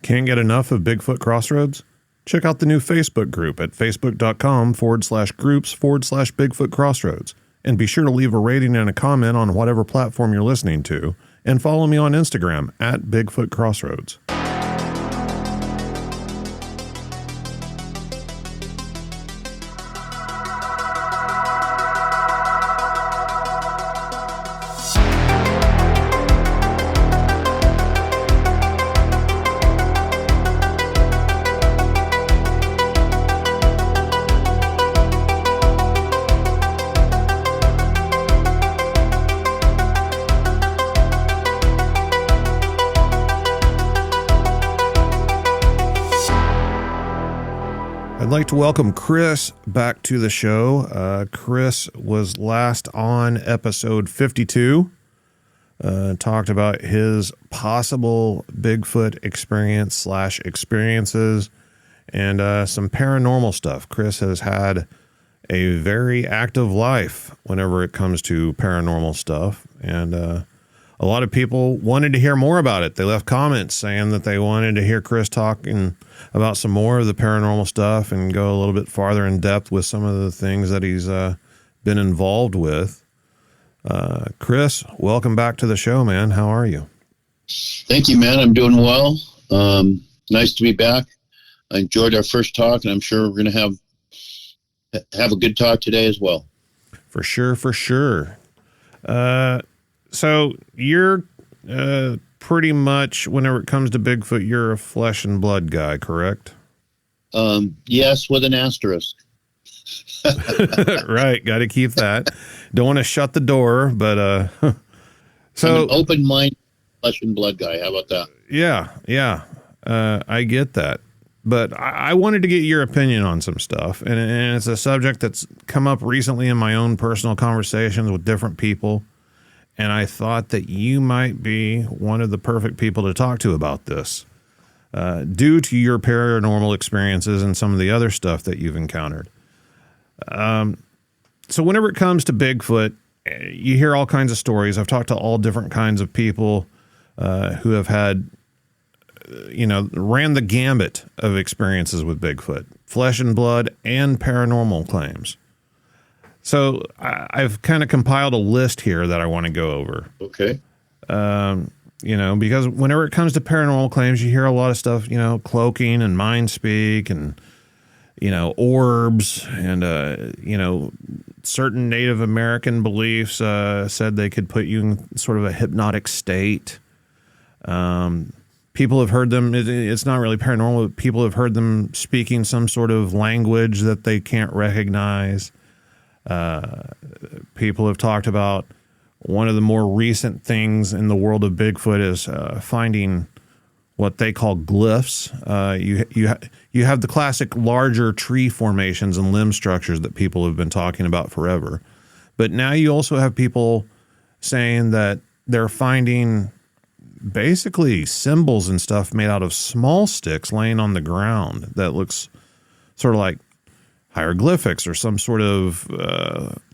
Can't get enough of Bigfoot Crossroads? Check out the new Facebook group at facebook.com/groups/Bigfoot Crossroads. And be sure to leave a rating and a comment on whatever platform you're listening to. And follow me on Instagram at Bigfoot Crossroads. I'd like to welcome Chris back to the show. Chris was last on episode 52. Talked about his possible Bigfoot experiences and some paranormal stuff. Chris has had a very active life whenever it comes to paranormal stuff, and a lot of people wanted to hear more about it. They left comments saying that they wanted to hear Chris talking about some more of the paranormal stuff and go a little bit farther in depth with some of the things that he's been involved with. Chris, welcome back to the show, man. How are you? Thank you, man. I'm doing well. Nice to be back. I enjoyed our first talk, and I'm sure we're going to have a good talk today as well. For sure. So you're pretty much, whenever it comes to Bigfoot, you're a flesh and blood guy, correct? Yes, with an asterisk. Right, got to keep that. Don't want to shut the door, but so I'm an open-minded flesh and blood guy. How about that? Yeah. I get that. But I wanted to get your opinion on some stuff, and it's a subject that's come up recently in my own personal conversations with different people. And I thought that you might be one of the perfect people to talk to about this, due to your paranormal experiences and some of the other stuff that you've encountered. So whenever it comes to Bigfoot, you hear all kinds of stories. I've talked to all different kinds of people who have had, ran the gambit of experiences with Bigfoot, flesh and blood and paranormal claims. So I've kind of compiled a list here that I want to go over. Okay. Because whenever it comes to paranormal claims, you hear a lot of stuff, cloaking and mind speak and, orbs and, certain Native American beliefs said they could put you in sort of a hypnotic state. People have heard them. It's not really paranormal, but people have heard them speaking some sort of language that they can't recognize. People have talked about one of the more recent things in the world of Bigfoot is finding what they call glyphs. You have the classic larger tree formations and limb structures that people have been talking about forever. But now you also have people saying that they're finding basically symbols and stuff made out of small sticks laying on the ground that looks sort of like hieroglyphics or some sort of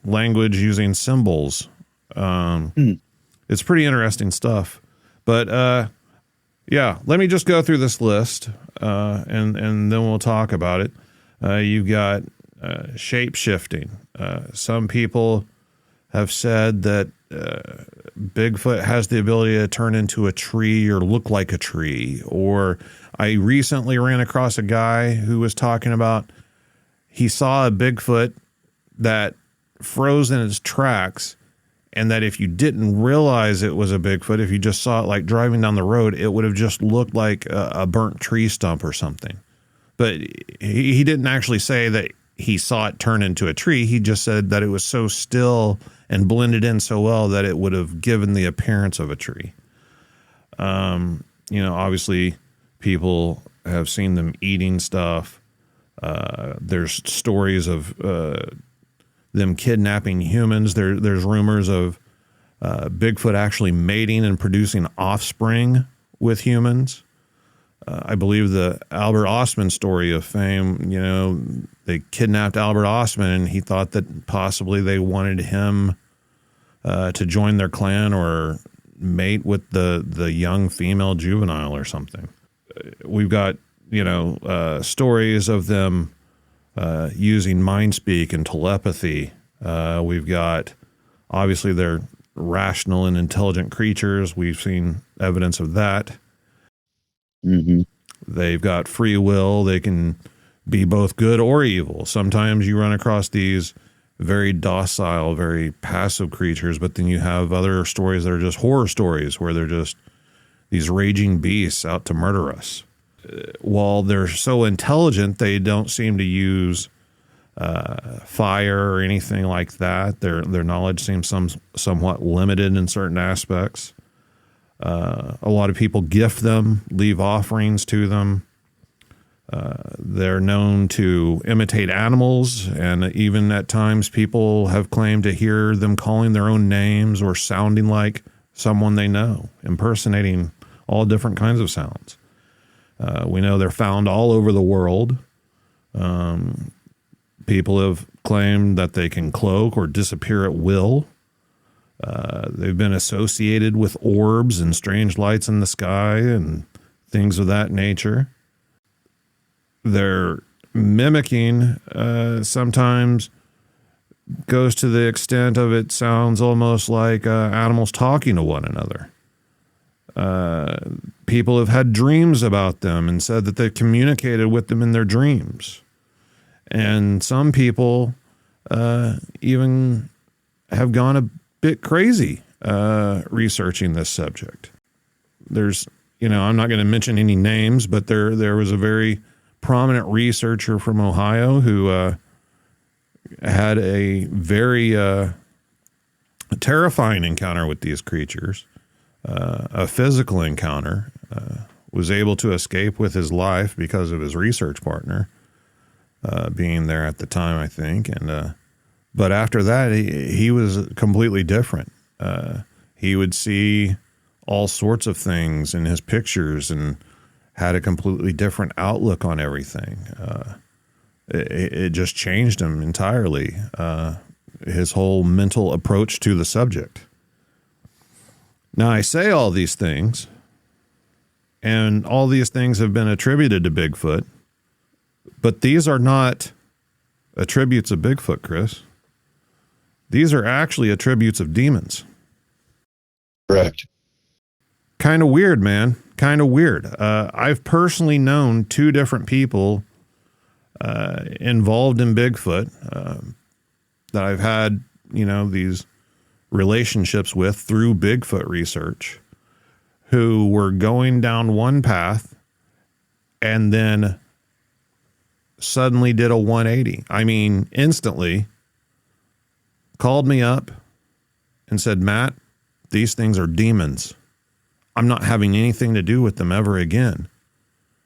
language using symbols. It's pretty interesting stuff. But let me just go through this list and then we'll talk about it. You've got shape-shifting. Some people have said that Bigfoot has the ability to turn into a tree or look like a tree. Or I recently ran across a guy who was talking about he saw a Bigfoot that froze in its tracks, and that if you didn't realize it was a Bigfoot, if you just saw it like driving down the road, it would have just looked like a burnt tree stump or something. But he didn't actually say that he saw it turn into a tree. He just said that it was so still and blended in so well that it would have given the appearance of a tree. Obviously people have seen them eating stuff. There's stories of them kidnapping humans. There's rumors of Bigfoot actually mating and producing offspring with humans. I believe the Albert Ostman story of fame, they kidnapped Albert Ostman and he thought that possibly they wanted him to join their clan or mate with the young female juvenile or something. we've got, stories of them using mind speak and telepathy. We've got, obviously, they're rational and intelligent creatures. We've seen evidence of that. Mm-hmm. They've got free will. They can be both good or evil. Sometimes you run across these very docile, very passive creatures, but then you have other stories that are just horror stories where they're just these raging beasts out to murder us. While they're so intelligent, they don't seem to use fire or anything like that. Their knowledge seems somewhat limited in certain aspects. A lot of people gift them, leave offerings to them. They're known to imitate animals, and even at times people have claimed to hear them calling their own names or sounding like someone they know, impersonating all different kinds of sounds. We know they're found all over the world. People have claimed that they can cloak or disappear at will. They've been associated with orbs and strange lights in the sky and things of that nature. Their mimicking sometimes goes to the extent of it sounds almost like animals talking to one another. People have had dreams about them and said that they've communicated with them in their dreams. And some people even have gone a bit crazy researching this subject. There's, I'm not going to mention any names, but there was a very prominent researcher from Ohio who had a very terrifying encounter with these creatures. A physical encounter, was able to escape with his life because of his research partner being there at the time, I think. And but after that, he was completely different. He would see all sorts of things in his pictures and had a completely different outlook on everything. It just changed him entirely, his whole mental approach to the subject. Now, I say all these things, and all these things have been attributed to Bigfoot, but these are not attributes of Bigfoot, Chris. These are actually attributes of demons. Correct. Kind of weird, man. Kind of weird. I've personally known two different people involved in Bigfoot that I've had, these relationships with through Bigfoot research, who were going down one path and then suddenly did a 180. I mean, instantly called me up and said, Matt, these things are demons. I'm not having anything to do with them ever again.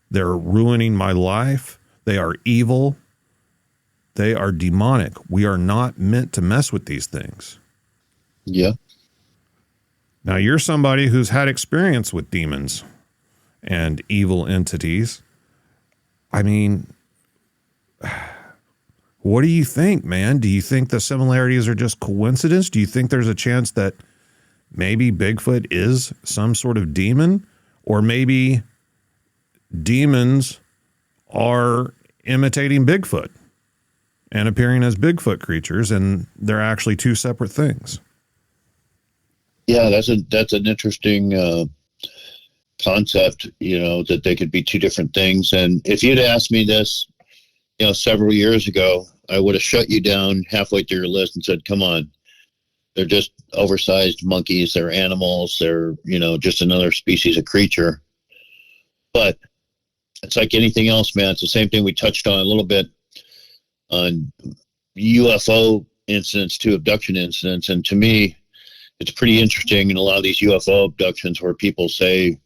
They're ruining my life. They are evil. They are demonic. We are not meant to mess with these things. Yeah. Now, you're somebody who's had experience with demons and evil entities. I mean, what do you think, man? Do you think the similarities are just coincidence? Do you think there's a chance that maybe Bigfoot is some sort of demon? Or maybe demons are imitating Bigfoot and appearing as Bigfoot creatures, and they're actually two separate things? Yeah, that's an interesting concept, that they could be two different things. And if you'd asked me this, several years ago, I would have shut you down halfway through your list and said, come on, they're just oversized monkeys. They're animals. They're, just another species of creature. But it's like anything else, man. It's the same thing we touched on a little bit on UFO incidents to abduction incidents. And to me, it's pretty interesting in a lot of these UFO abductions where people say,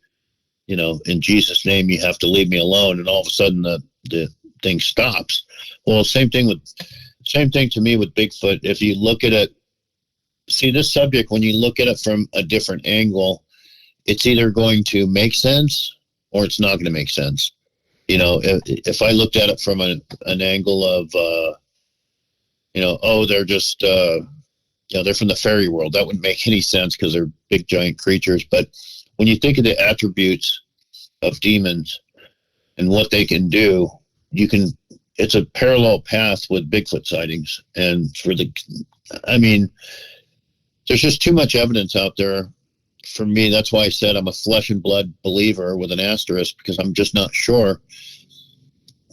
in Jesus' name, you have to leave me alone. And all of a sudden the thing stops. Well, same thing to me with Bigfoot. If you look at it, see this subject, when you look at it from a different angle, it's either going to make sense or it's not going to make sense. If I looked at it from an angle of, they're just, they're from the fairy world, that wouldn't make any sense because they're big, giant creatures. But when you think of the attributes of demons, and what they can do, it's a parallel path with Bigfoot sightings. And there's just too much evidence out there for me. That's why I said I'm a flesh and blood believer with an asterisk, because I'm just not sure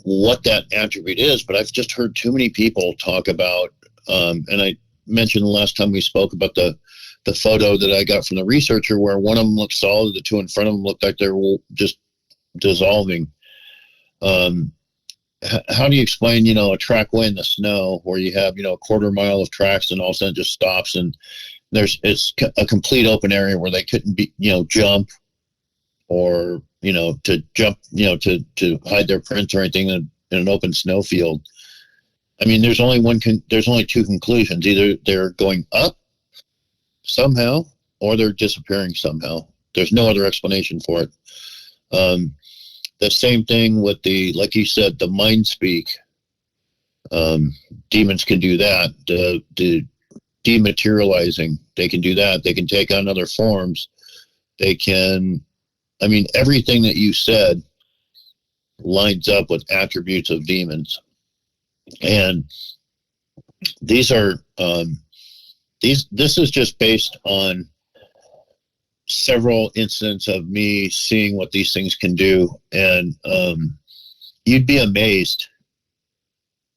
what that attribute is. But I've just heard too many people talk about, and I mentioned the last time we spoke about the photo that I got from the researcher, where one of them looked solid, the two in front of them looked like they were just dissolving. How do you explain, a trackway in the snow where you have, a quarter mile of tracks and all of a sudden it just stops, and it's a complete open area where they couldn't be, jump or, to jump, to hide their prints or anything in an open snow field. I mean, there's only two conclusions. Either they're going up somehow or they're disappearing somehow. There's no other explanation for it. The same thing with like you said, the mind speak. Demons can do that. The dematerializing, they can do that. They can take on other forms. They can, everything that you said lines up with attributes of demons. And these are, this is just based on several incidents of me seeing what these things can do. And you'd be amazed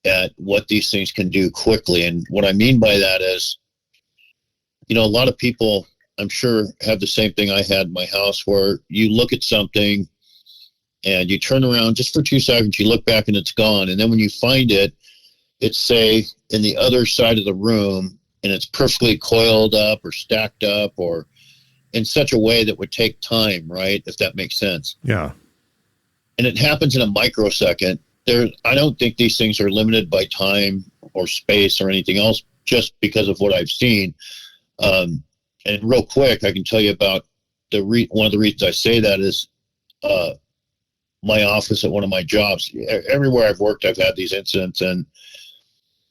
at what these things can do quickly. And what I mean by that is, a lot of people, I'm sure, have the same thing I had in my house, where you look at something and you turn around just for 2 seconds, you look back and it's gone. And then when you find it, it's, say, in the other side of the room, and it's perfectly coiled up or stacked up or in such a way that would take time, right? If that makes sense. Yeah. And it happens in a microsecond. I don't think these things are limited by time or space or anything else, just because of what I've seen. And real quick, I can tell you about one of the reasons I say that is my office at one of my jobs. Everywhere I've worked, I've had these incidents, and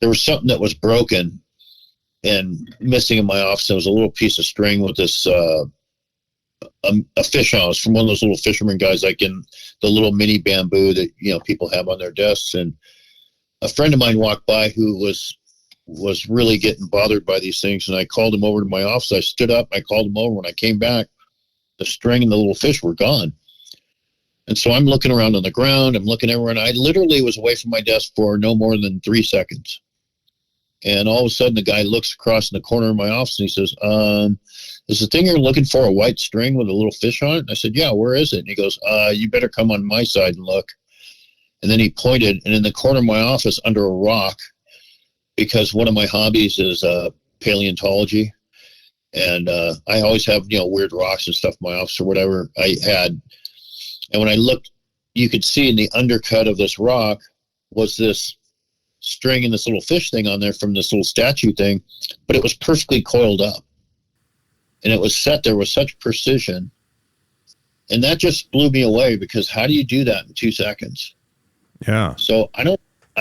there was something that was broken and missing in my office. There was a little piece of string with this a fish on it. From one of those little fisherman guys, like in the little mini bamboo that people have on their desks. And a friend of mine walked by who was really getting bothered by these things, and I called him over to my office. I stood up, I called him over. When I came back, the string and the little fish were gone. And so I'm looking around on the ground, I'm looking everywhere, and I literally was away from my desk for no more than 3 seconds. And all of a sudden, the guy looks across in the corner of my office and he says, is the thing you're looking for a white string with a little fish on it? And I said, yeah, where is it? And he goes, you better come on my side and look. And then he pointed, and in the corner of my office under a rock, because one of my hobbies is paleontology. And I always have, weird rocks and stuff in my office or whatever I had. And when I looked, you could see in the undercut of this rock was this string and this little fish thing on there from this little statue thing, but it was perfectly coiled up. And it was set there with such precision. And that just blew me away, because how do you do that in 2 seconds? Yeah. So I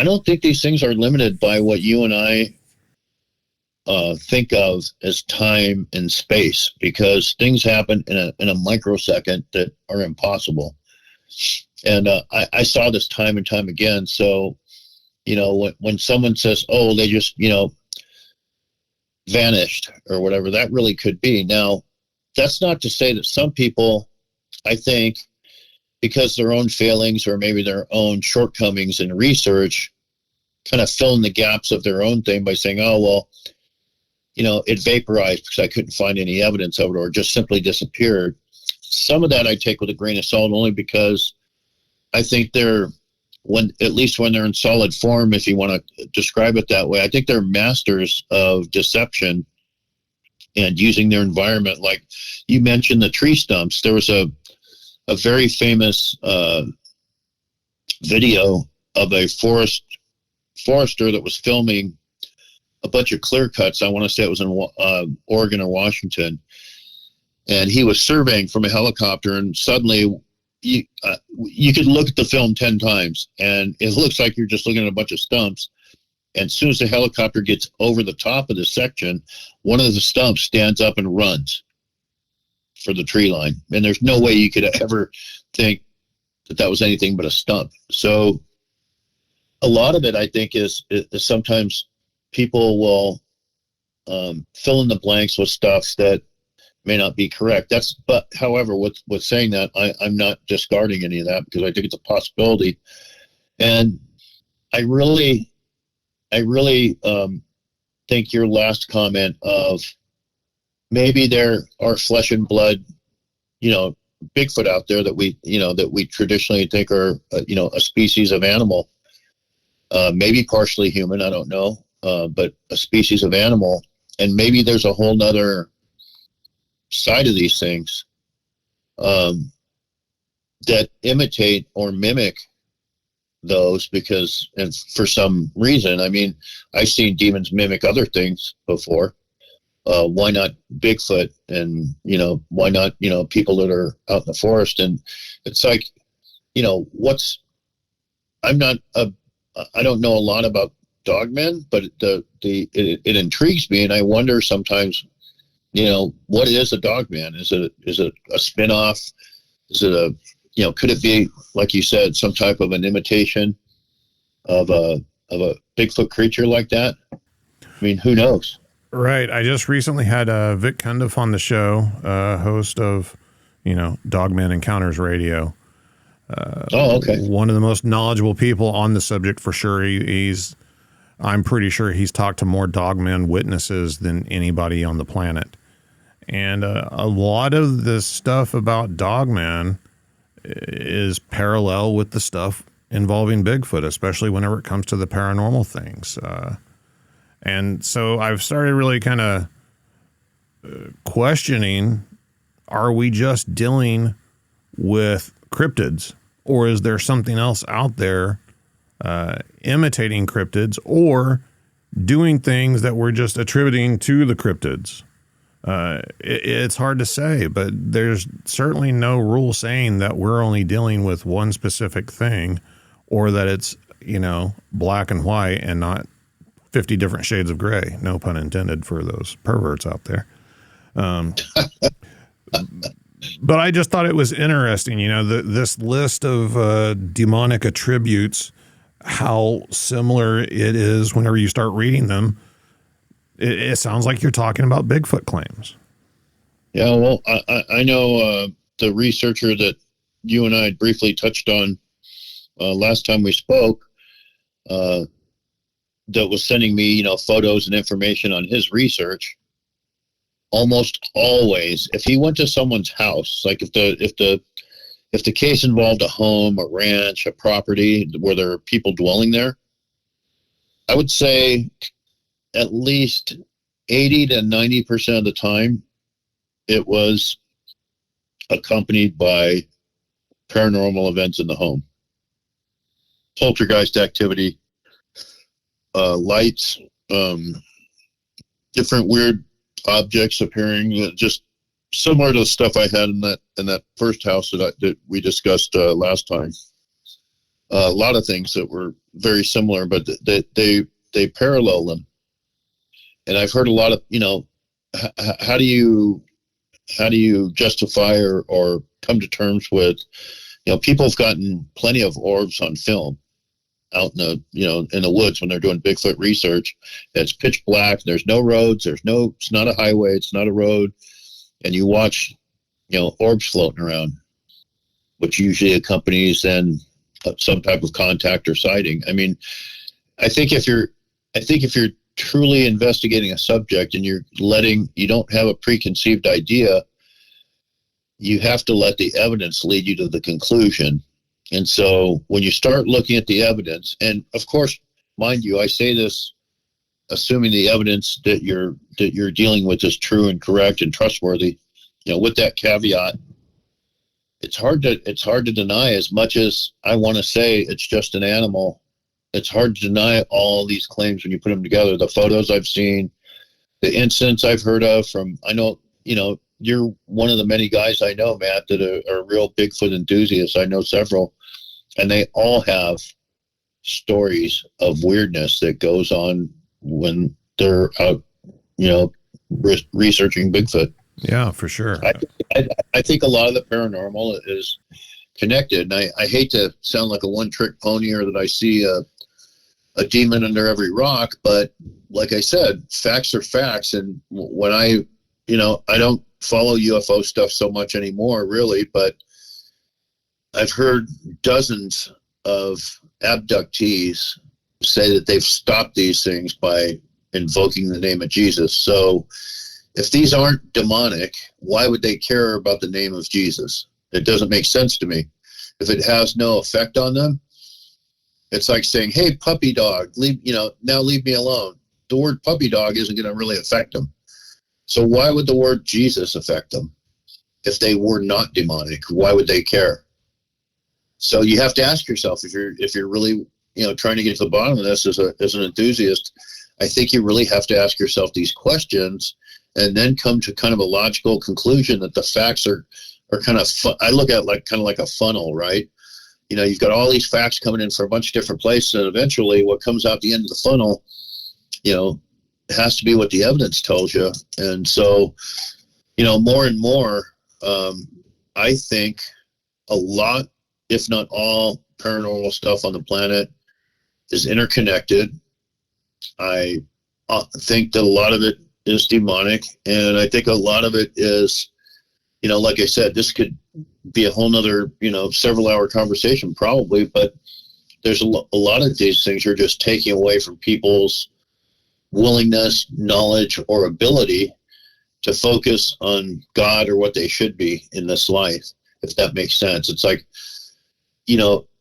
don't think these things are limited by what you and I think of as time and space, because things happen in a microsecond that are impossible. And I saw this time and time again. So, when someone says, oh, they just, vanished or whatever, that really could be. Now, that's not to say that some people, I think, because their own failings or maybe their own shortcomings in research, kind of fill in the gaps of their own thing by saying, oh, well, it vaporized because I couldn't find any evidence of it, or just simply disappeared. Some of that I take with a grain of salt, only because I think at least when they're in solid form, if you want to describe it that way, I think they're masters of deception and using their environment. Like you mentioned the tree stumps. There was a very famous video of a forester that was filming a bunch of clear cuts. I want to say it was in Oregon or Washington. And he was surveying from a helicopter, and suddenly you could look at the film 10 times, and it looks like you're just looking at a bunch of stumps. And as soon as the helicopter gets over the top of the section, one of the stumps stands up and runs for the tree line. And there's no way you could ever think that was anything but a stump. So a lot of it, I think, is sometimes people will fill in the blanks with stuff that may not be correct. But however, with saying that, I'm not discarding any of that, because I think it's a possibility. And I really think your last comment of maybe there are flesh and blood, Bigfoot out there that we traditionally think are, a species of animal, maybe partially human, I don't know, but a species of animal. And maybe there's a whole nother side of these things that imitate or mimic those, and for some reason, I mean, I've seen demons mimic other things before. Why not Bigfoot? And, why not, people that are out in the forest? And it's like, I don't know a lot about dogmen, but it intrigues me. And I wonder sometimes, what is a dogman? Is it a spinoff? Is it could it be, like you said, some type of an imitation of a Bigfoot creature like that? I mean, who knows? Right. I just recently had Vic Cundiff on the show, host of, Dogman Encounters Radio. Okay. One of the most knowledgeable people on the subject for sure. I'm pretty sure he's talked to more dogman witnesses than anybody on the planet. And a lot of the stuff about dogman is parallel with the stuff involving Bigfoot, especially whenever it comes to the paranormal things. And so I've started really kind of questioning, are we just dealing with cryptids, or is there something else out there imitating cryptids or doing things that we're just attributing to the cryptids? It's hard to say, but there's certainly no rule saying that we're only dealing with one specific thing, or that it's, black and white and not 50 different shades of gray. No pun intended for those perverts out there. But I just thought it was interesting, this list of demonic attributes, how similar it is whenever you start reading them. It sounds like you're talking about Bigfoot claims. Yeah, well, I know the researcher that you and I briefly touched on last time we spoke, that was sending me, photos and information on his research. Almost always, if he went to someone's house, like if the case involved a home, a ranch, a property where there are people dwelling there, I would say at least 80 to 90% of the time, it was accompanied by paranormal events in the home. Poltergeist activity, lights, different weird objects appearing, just similar to the stuff I had in that first house that we discussed last time. A lot of things that were very similar, but they parallel them. And I've heard a lot of, how do you justify or come to terms with, people have gotten plenty of orbs on film out in the woods when they're doing Bigfoot research. It's pitch black. There's no roads. It's not a highway. It's not a road. And you watch, orbs floating around, which usually accompanies then some type of contact or sighting. I mean, I think if you're truly investigating a subject and you don't have a preconceived idea, you have to let the evidence lead you to the conclusion. And so when you start looking at the evidence, and of course, mind you, I say this assuming the evidence that you're dealing with is true and correct and trustworthy, with that caveat, it's hard to deny. As much as I want to say it's just an animal, it's hard to deny all these claims when you put them together. The photos I've seen, the incidents I've heard of I know, you're one of the many guys I know, Matt, that are real Bigfoot enthusiasts. I know several, and they all have stories of weirdness that goes on when they're out, researching Bigfoot. Yeah, for sure. I think a lot of the paranormal is connected. And I hate to sound like a one-trick pony or that I see a demon under every rock, but like I said, facts are facts. And when I don't follow UFO stuff so much anymore, really, but I've heard dozens of abductees say that they've stopped these things by invoking the name of Jesus. So if these aren't demonic, why would they care about the name of Jesus? It doesn't make sense to me. If it has no effect on them, it's like saying, hey, puppy dog, now leave me alone. The word puppy dog isn't going to really affect them. So why would the word Jesus affect them? If they were not demonic, why would they care? So you have to ask yourself, if you're really, trying to get to the bottom of this as an enthusiast, I think you really have to ask yourself these questions and then come to kind of a logical conclusion that the facts are kind of, I look at kind of like a funnel, right? You've got all these facts coming in from a bunch of different places, and eventually what comes out the end of the funnel, it has to be what the evidence tells you. And so, more and more, I think a lot, if not all, paranormal stuff on the planet is interconnected. I think that a lot of it is demonic, and I think a lot of it is, like I said, this could be a whole nother, several-hour conversation probably, but there's a lot of these things you're just taking away from people's willingness, knowledge, or ability to focus on God or what they should be in this life, if that makes sense. It's like,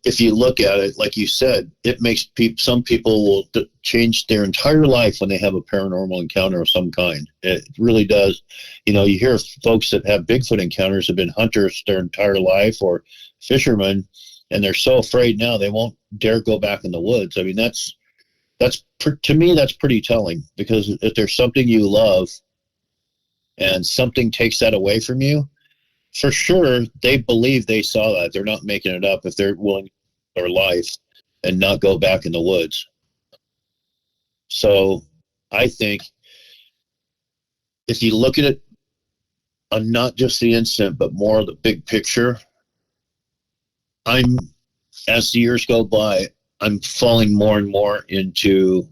if you look at it, like you said, it makes some people will change their entire life when they have a paranormal encounter of some kind. It really does. You hear folks that have Bigfoot encounters have been hunters their entire life or fishermen, and they're so afraid now they won't dare go back in the woods. I mean, to me, that's pretty telling, because if there's something you love and something takes that away from you, for sure, they believe they saw that. They're not making it up if they're willing to their life and not go back in the woods. So I think if you look at it on not just the instant, but more of the big picture, as the years go by, I'm falling more and more into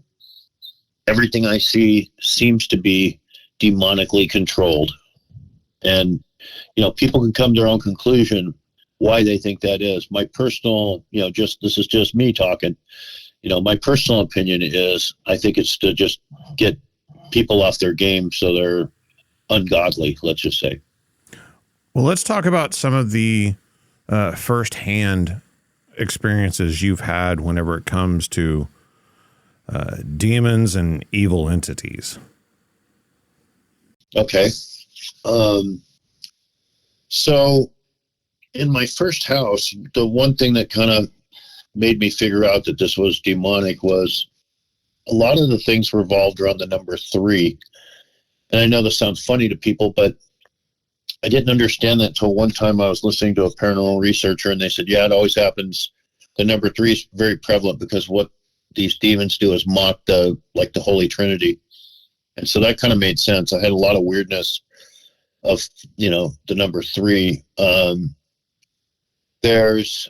everything I see seems to be demonically controlled. And people can come to their own conclusion why they think that is. My personal, this is just me talking. My personal opinion is I think it's to just get people off their game so they're ungodly, let's just say. Well, let's talk about some of the firsthand experiences you've had whenever it comes to demons and evil entities. Okay. So in my first house, the one thing that kind of made me figure out that this was demonic was a lot of the things revolved around the number 3. And I know this sounds funny to people, but I didn't understand that until one time I was listening to a paranormal researcher, and they said, yeah, it always happens. The number 3 is very prevalent because what these demons do is mock the Holy Trinity. And so that kind of made sense. I had a lot of weirdness of, the number 3. There's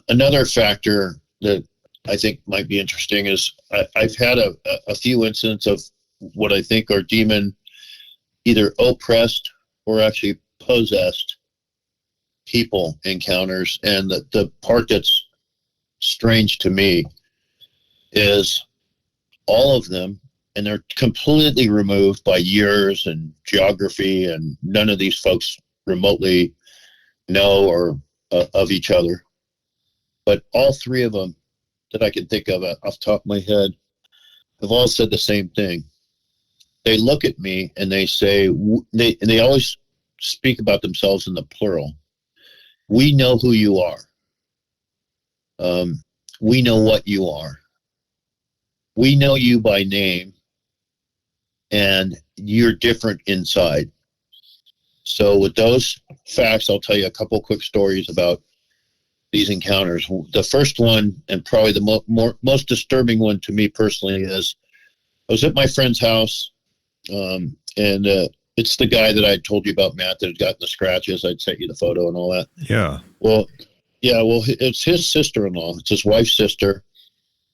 another factor that I think might be interesting is I've had a few incidents of what I think are demon, either oppressed or actually possessed people encounters. And the part that's strange to me is all of them, and they're completely removed by years and geography, and none of these folks remotely know or of each other. But all 3 of them that I can think of off the top of my head have all said the same thing. They look at me and they say, they always speak about themselves in the plural. We know who you are. We know what you are. We know you by name, and you're different inside. So with those facts, I'll tell you a couple quick stories about these encounters. The first one, and probably the most disturbing one to me personally, is I was at my friend's house, and it's the guy that I told you about, Matt, that had gotten the scratches. I'd sent you the photo and all that. Yeah. Well, yeah, well, it's his sister-in-law. It's his wife's sister.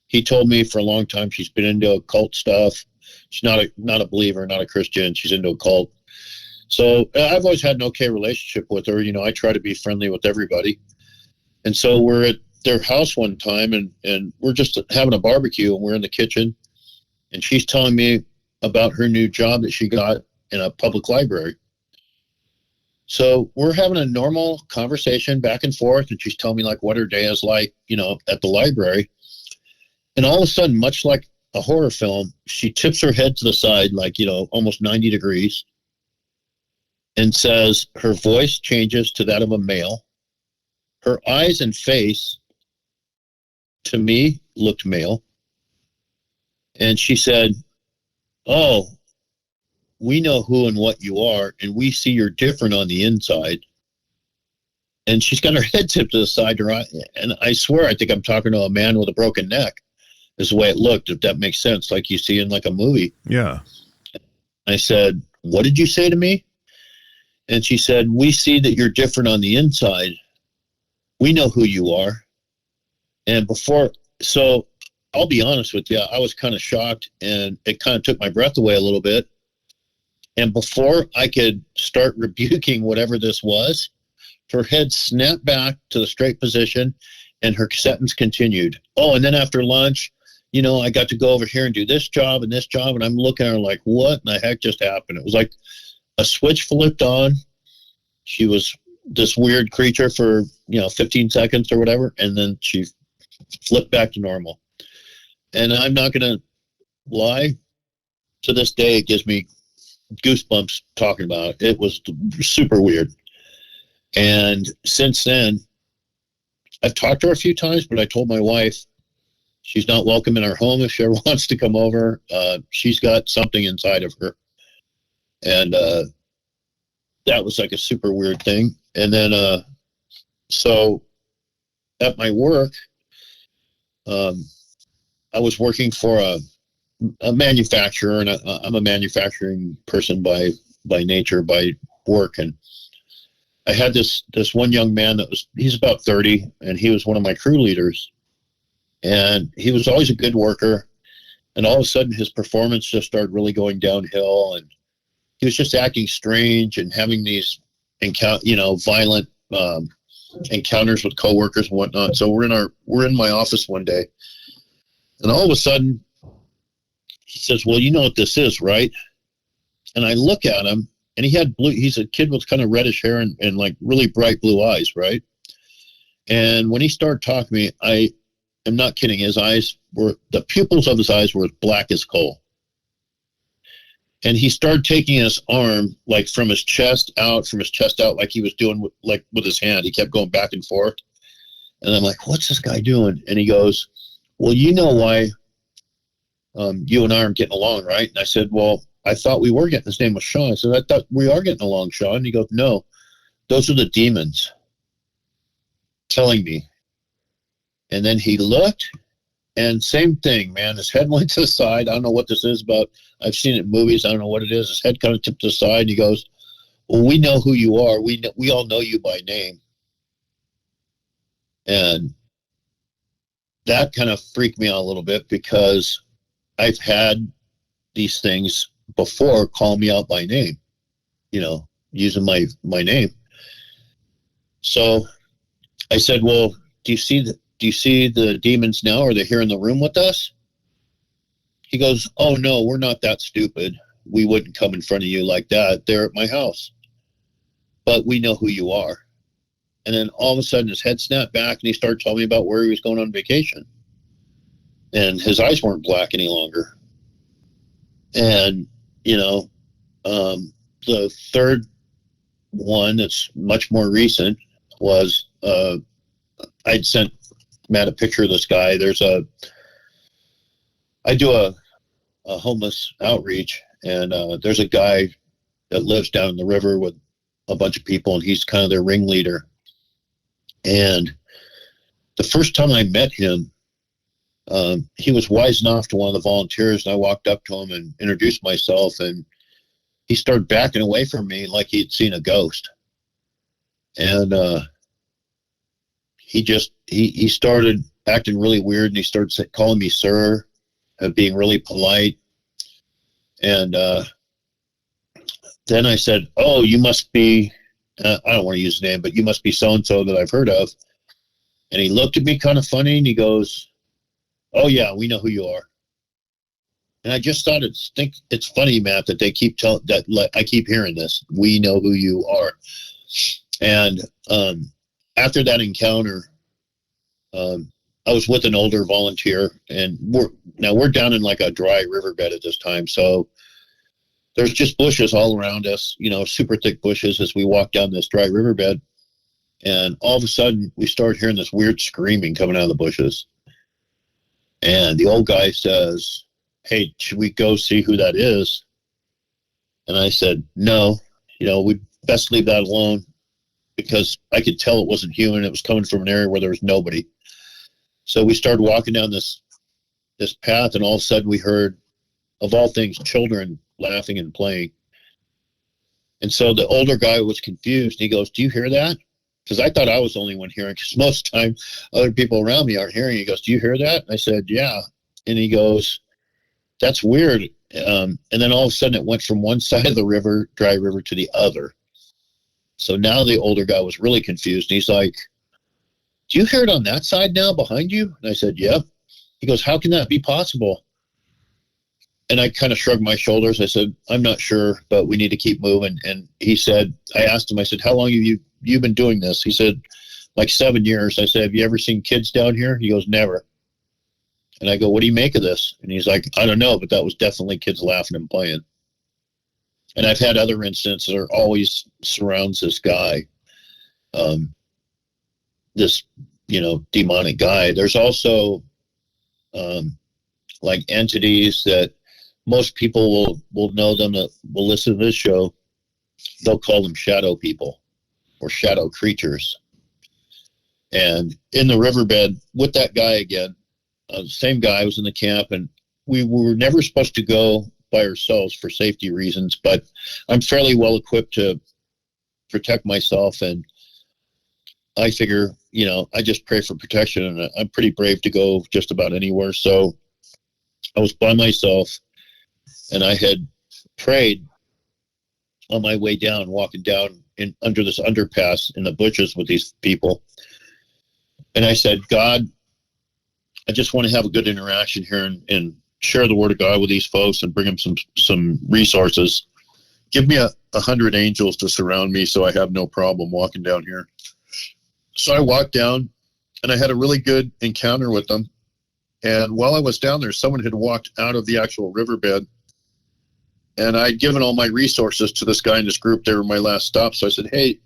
He told me for a long time she's been into occult stuff. She's not a believer, not a Christian. She's into occult. So I've always had an okay relationship with her. You know, I try to be friendly with everybody. And so we're at their house one time, and we're just having a barbecue, and we're in the kitchen, and she's telling me about her new job that she got in a public library. So we're having a normal conversation back and forth, and she's telling me like what her day is like, you know, at the library. And all of a sudden, much like a horror film, she tips her head to the side, like, you know, almost 90 degrees, and says her voice changes to that of a male. Her eyes and face, to me, looked male. And she said, "Oh, we know who and what you are, and we see you're different on the inside." And she's got her head tipped to the side, and I swear I think I'm talking to a man with a broken neck, is the way it looked, if that makes sense, like you see in like a movie. Yeah. I said, "What did you say to me?" And she said, "We see that you're different on the inside. We know who you are." And so I'll be honest with you, I was kind of shocked, and it kind of took my breath away a little bit. And before I could start rebuking whatever this was, her head snapped back to the straight position, and her sentence continued. "Oh, and then after lunch, you know, I got to go over here and do this job and this job." And I'm looking at her like, what in the heck just happened? It was like a switch flipped on. She was this weird creature for, 15 seconds or whatever, and then she flipped back to normal. And I'm not going to lie, to this day, it gives me goosebumps talking about it. It was super weird. And since then, I've talked to her a few times, but I told my wife she's not welcome in our home if she ever wants to come over. She's got something inside of her. And that was like a super weird thing. And then, so at my work, I was working for a manufacturer, and I'm a manufacturing person by nature, by work. And I had this one young man he's about 30, and he was one of my crew leaders, and he was always a good worker. And all of a sudden his performance just started really going downhill, and he was just acting strange and having these violent encounters with coworkers and whatnot. So we're in my office one day, and all of a sudden he says, "Well, you know what this is, right?" And I look at him, and he's a kid with kind of reddish hair and like really bright blue eyes, right? And when he started talking to me, I am not kidding, the pupils of his eyes were as black as coal. And he started taking his arm like from his chest out, like he was doing with his hand. He kept going back and forth. And I'm like, "What's this guy doing?" And he goes, "Well, you know why you and I aren't getting along, right?" And I said, "Well, I thought we were getting," his name was Sean. I said, "I thought we are getting along, Sean." And he goes, "No, those are the demons telling me." And then he looked, and same thing, man. His head went to the side. I don't know what this is about. I've seen it in movies. I don't know what it is. His head kind of tipped to the side. And he goes, "Well, we know who you are. We all know you by name." And that kind of freaked me out a little bit, because I've had these things before call me out by name, using my name. So I said, "Well, do you see the demons now? Are they here in the room with us?" He goes, "Oh no, we're not that stupid. We wouldn't come in front of you like that. They're at my house. But we know who you are." And then all of a sudden his head snapped back, and he started telling me about where he was going on vacation. And his eyes weren't black any longer. And, the third one that's much more recent was I'd sent Matt a picture of this guy. I do a homeless outreach, and there's a guy that lives down in the river with a bunch of people, and he's kind of their ringleader. And the first time I met him, he was wise enough to one of the volunteers, and I walked up to him and introduced myself, and he started backing away from me like he'd seen a ghost. And he started acting really weird, and he started calling me sir, being really polite. And then I said, oh, you must be, I don't want to use his name, but you must be so-and-so that I've heard of. And he looked at me kind of funny, and he goes, oh, yeah, we know who you are. And I just think it's funny, Matt, that they keep I keep hearing this. We know who you are. And after that encounter, I was with an older volunteer, and we're down in like a dry riverbed at this time. So there's just bushes all around us, super thick bushes as we walk down this dry riverbed. And all of a sudden we start hearing this weird screaming coming out of the bushes. And the old guy says, hey, should we go see who that is? And I said, no, we'd best leave that alone, because I could tell it wasn't human. It was coming from an area where there was nobody. So we started walking down this path, and all of a sudden we heard, of all things, children laughing and playing. And so the older guy was confused. He goes, do you hear that? Because I thought I was the only one hearing, because most of the time other people around me aren't hearing. He goes, do you hear that? And I said, yeah. And he goes, that's weird. And then all of a sudden it went from one side of the river, dry river, to the other. So now the older guy was really confused. And he's like, do you hear it on that side now behind you? And I said, yeah. He goes, how can that be possible? And I kind of shrugged my shoulders. I said, I'm not sure, but we need to keep moving. And he said, I asked him, I said, how long have you been doing this? He said, like 7 years. I said, have you ever seen kids down here? He goes, never. And I go, what do you make of this? And he's like, I don't know, but that was definitely kids laughing and playing. And I've had other incidents that are always surrounds this guy, this, demonic guy. There's also like entities that most people will know them, that will listen to this show. They'll call them shadow people or shadow creatures. And in the riverbed with that guy again, the same guy was in the camp, and we were never supposed to go by ourselves for safety reasons, but I'm fairly well equipped to protect myself. And I figure, I just pray for protection, and I'm pretty brave to go just about anywhere. So I was by myself, and I had prayed on my way down, walking down under this underpass in the bushes with these people. And I said, God, I just want to have a good interaction here and share the word of God with these folks and bring them some resources. Give me 100 angels to surround me so I have no problem walking down here. So I walked down, and I had a really good encounter with them. And while I was down there, someone had walked out of the actual riverbed, and I'd given all my resources to this guy in this group. They were my last stop. So I said, hey,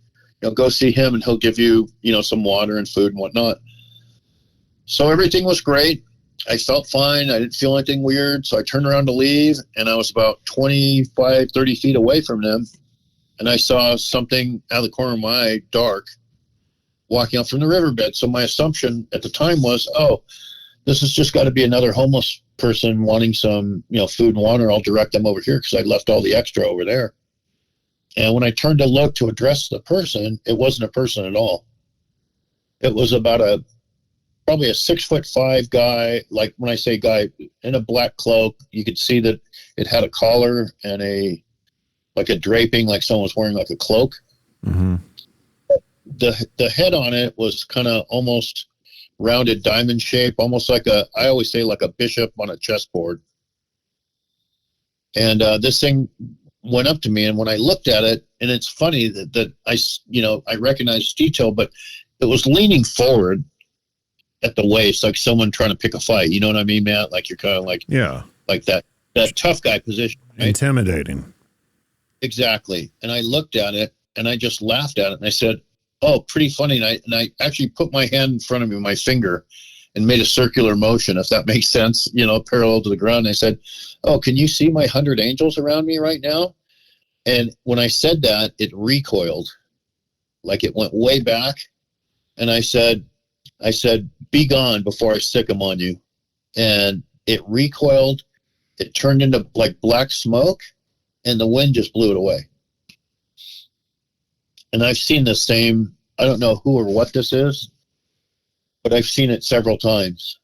go see him, and he'll give you, some water and food and whatnot. So everything was great. I felt fine. I didn't feel anything weird. So I turned around to leave, and I was about 25, 30 feet away from them. And I saw something out of the corner of my eye, dark, walking up from the riverbed. So my assumption at the time was, oh, this has just got to be another homeless person wanting some, food and water. I'll direct them over here, because I left all the extra over there. And when I turned to look to address the person, it wasn't a person at all. It was about probably a 6'5" guy. Like when I say guy, in a black cloak, you could see that it had a collar and a draping, like someone was wearing like a cloak. Mm-hmm. The head on it was kind of almost rounded diamond shape, almost like I always say like a bishop on a chessboard. And this thing went up to me, and when I looked at it, and it's funny that I recognized detail, but it was leaning forward at the waist, like someone trying to pick a fight. You know what I mean, Matt? Like you're kind of like, yeah, like that tough guy position. Right? Intimidating. Exactly. And I looked at it, and I just laughed at it, and I said, oh, pretty funny. And I actually put my hand in front of me, my finger, and made a circular motion, if that makes sense, parallel to the ground. And I said, oh, can you see my 100 angels around me right now? And when I said that, it recoiled, like it went way back. And I said, be gone before I stick them on you. And it recoiled. It turned into like black smoke. and the wind just blew it away. And I've seen the same, I don't know who or what this is, but I've seen it several times.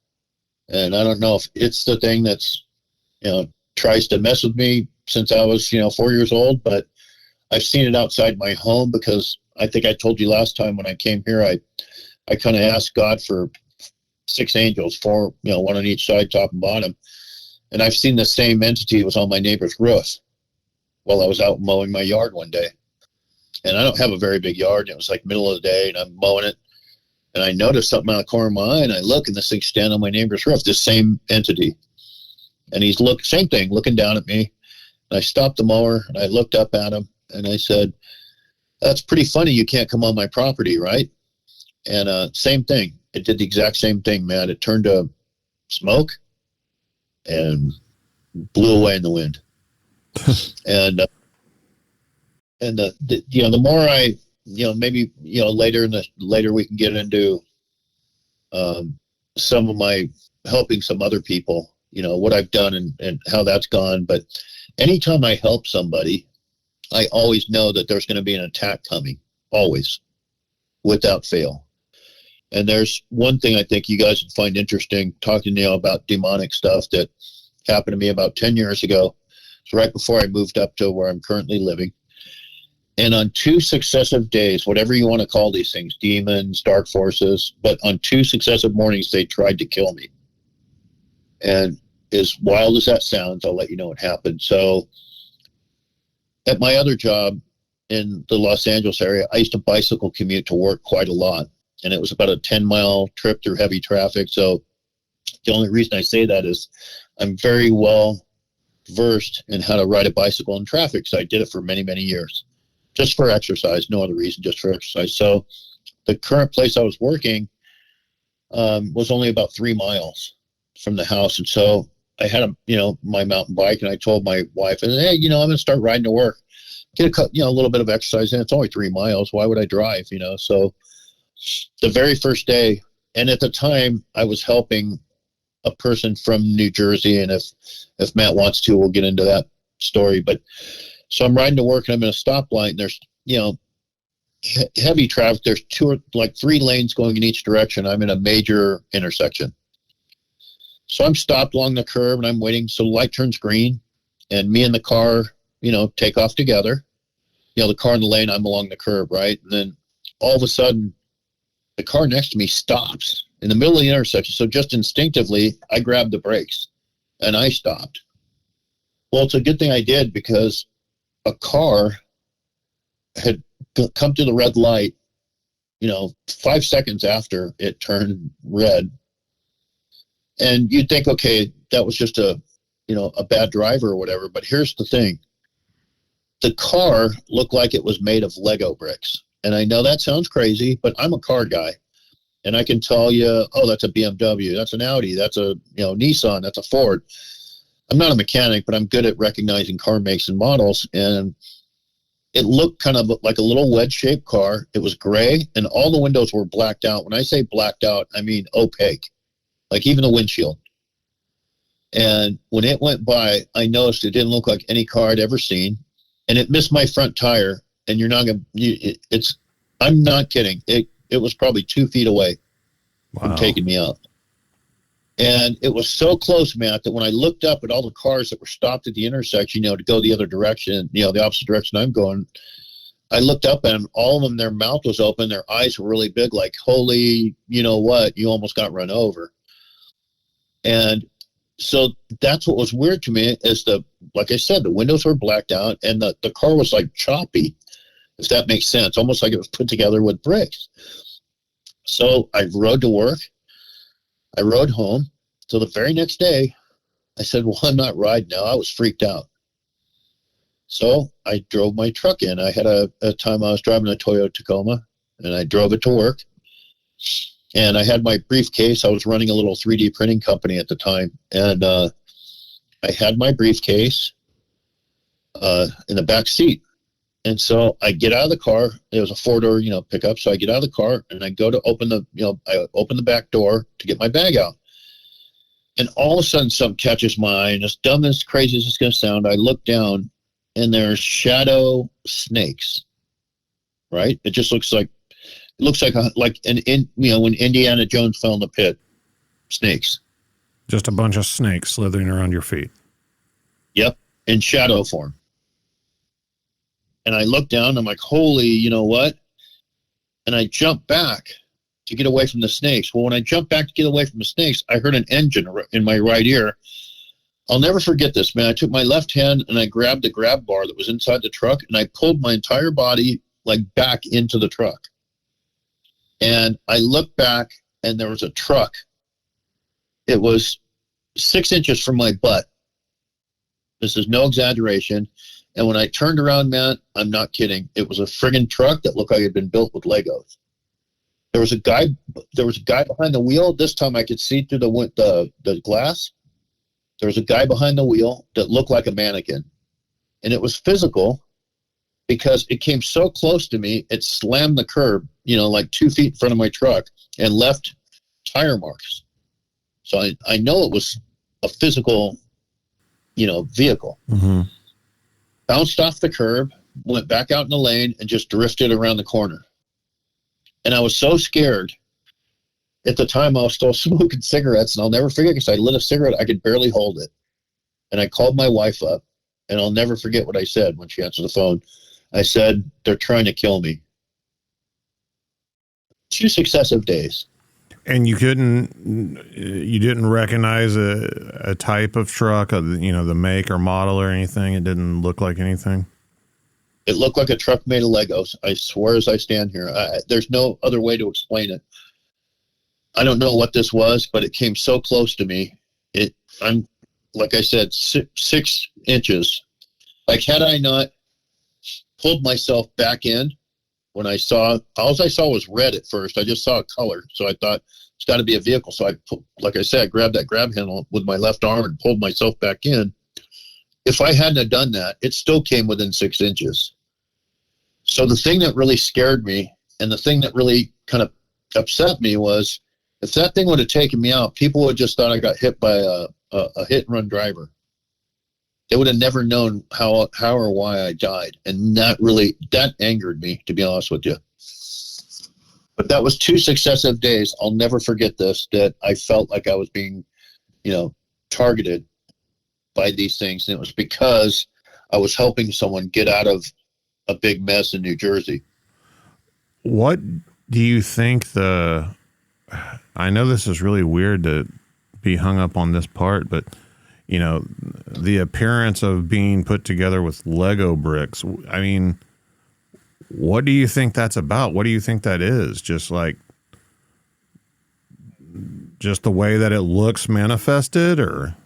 And I don't know if it's the thing that's, tries to mess with me since I was, 4 years old, but I've seen it outside my home because I think I told you last time when I came here, I kind of asked God for 6 angels, 4, one on each side, top and bottom. And I've seen the same entity. It was on my neighbor's roof while I was out mowing my yard one day. And I don't have a very big yard. It was like middle of the day and I'm mowing it. And I noticed something out of the corner of my eye and I look and this thing standing on my neighbor's roof, this same entity. And he's same thing, looking down at me. And I stopped the mower and I looked up at him and I said, "That's pretty funny. You can't come on my property, right?" And same thing. It did the exact same thing, man. It turned to smoke and blew away in the wind. And the more I, maybe, later we can get into some of my helping some other people, what I've done and how that's gone. But anytime I help somebody, I always know that there's going to be an attack coming, always, without fail. And there's one thing I think you guys would find interesting, talking about demonic stuff that happened to me about 10 years ago. It's right before I moved up to where I'm currently living. And on 2 successive days, whatever you want to call these things, demons, dark forces, but on 2 successive mornings, they tried to kill me. And as wild as that sounds, I'll let you know what happened. So at my other job in the Los Angeles area, I used to bicycle commute to work quite a lot. And it was about a 10-mile trip through heavy traffic. So the only reason I say that is I'm very well versed in how to ride a bicycle in traffic. So I did it for many, many years, just for exercise, no other reason, just for exercise. So the current place I was working was only about 3 miles from the house. And so I had my mountain bike, and I told my wife, "Hey, I'm going to start riding to work, get a little bit of exercise in. It's only 3 miles. Why would I drive?" So the very first day, and at the time I was helping a person from New Jersey. And if Matt wants to, we'll get into that story. But so I'm riding to work and I'm in a stoplight and there's, heavy traffic. There's 3 lanes going in each direction. I'm in a major intersection. So I'm stopped along the curb and I'm waiting. So the light turns green and me and the car, take off together. The car in the lane, I'm along the curb, right? And then all of a sudden, the car next to me stops in the middle of the intersection. So just instinctively, I grabbed the brakes and I stopped. Well, it's a good thing I did because a car had come to the red light, 5 seconds after it turned red. And you'd think, okay, that was just a bad driver or whatever. But here's the thing. The car looked like it was made of Lego bricks. And I know that sounds crazy, but I'm a car guy. And I can tell you, oh, that's a BMW, that's an Audi, that's a Nissan, that's a Ford. I'm not a mechanic, but I'm good at recognizing car makes and models. And it looked kind of like a little wedge-shaped car. It was gray, and all the windows were blacked out. When I say blacked out, I mean opaque, like even the windshield. And when it went by, I noticed it didn't look like any car I'd ever seen. And it missed my front tire. And you're not going to, I'm not kidding. It was probably 2 feet away from taking me out. And it was so close, Matt, that when I looked up at all the cars that were stopped at the intersection, to go the other direction, the opposite direction I'm going, I looked up at them, all of them, their mouth was open, their eyes were really big, like, holy, you almost got run over. And so that's what was weird to me is like I said, the windows were blacked out and the car was like choppy, if that makes sense, almost like it was put together with bricks. So I rode to work. I rode home. So the very next day, I said, well, I'm not riding now. I was freaked out. So I drove my truck in. I had a time I was driving a Toyota Tacoma, and I drove it to work. And I had my briefcase. I was running a little 3D printing company at the time. And I had my briefcase in the back seat. And so I get out of the car. It was a 4-door, pickup. So I get out of the car and I go to open I open the back door to get my bag out. And all of a sudden something catches my eye. And as dumb as crazy as it's going to sound, I look down and there's shadow snakes, right? It just looks like when Indiana Jones fell in the pit, snakes. Just a bunch of snakes slithering around your feet. Yep, in shadow form. And I look down, I'm like, holy, you know what? And I jump back to get away from the snakes. Well, when I jumped back to get away from the snakes, I heard an engine in my right ear. I'll never forget this, man. I took my left hand and I grabbed the grab bar that was inside the truck, and I pulled my entire body like back into the truck. And I looked back, and there was a truck. It was 6 inches from my butt. This is no exaggeration. And when I turned around, man, I'm not kidding. It was a friggin' truck that looked like it had been built with Legos. There was a guy behind the wheel. This time I could see through the glass. There was a guy behind the wheel that looked like a mannequin. And it was physical because it came so close to me, it slammed the curb, like 2 feet in front of my truck and left tire marks. So I know it was a physical, vehicle. Mm-hmm. Bounced off the curb, went back out in the lane, and just drifted around the corner. And I was so scared. At the time, I was still smoking cigarettes, and I'll never forget because I lit a cigarette. I could barely hold it. And I called my wife up, and I'll never forget what I said when she answered the phone. I said, they're trying to kill me. 2 successive days. And you didn't recognize a type of truck, the make or model or anything? It didn't look like anything? It looked like a truck made of Legos. I swear as I stand here. There's no other way to explain it. I don't know what this was, but it came so close to me. I'm, like I said, 6 inches. Like, had I not pulled myself back in, when I saw, all I saw was red at first. I just saw a color. So I thought it's got to be a vehicle. So like I said, I grabbed that grab handle with my left arm and pulled myself back in. If I hadn't have done that, it still came within 6 inches. So the thing that really scared me and the thing that really kind of upset me was if that thing would have taken me out, people would have just thought I got hit by a hit and run driver. They would have never known how or why I died. And that angered me, to be honest with you. But that was 2 successive days. I'll never forget this, that I felt like I was being, targeted by these things. And it was because I was helping someone get out of a big mess in New Jersey. What do you think I know this is really weird to be hung up on this part, but the appearance of being put together with Lego bricks. I mean, what do you think that's about? What do you think that is? Just the way that it looks manifested, or?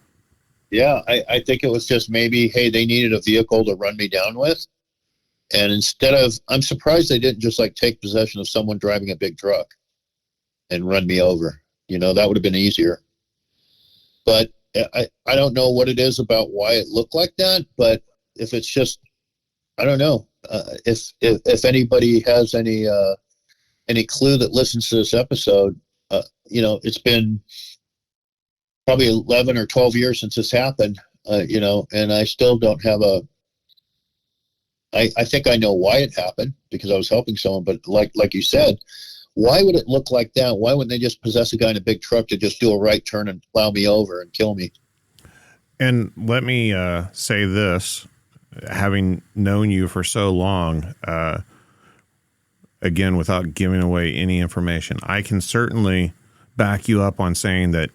Yeah, I think it was just maybe, hey, they needed a vehicle to run me down with. And I'm surprised they didn't just take possession of someone driving a big truck and run me over. That would have been easier. But I don't know what it is about why it looked like that, but if it's just, I don't know. If anybody has any clue that listens to this episode, it's been probably 11 or 12 years since this happened, and I still don't have I think I know why it happened because I was helping someone, but like you said, why would it look like that? Why wouldn't they just possess a guy in a big truck to just do a right turn and plow me over and kill me? And let me say this, having known you for so long, again, without giving away any information, I can certainly back you up on saying that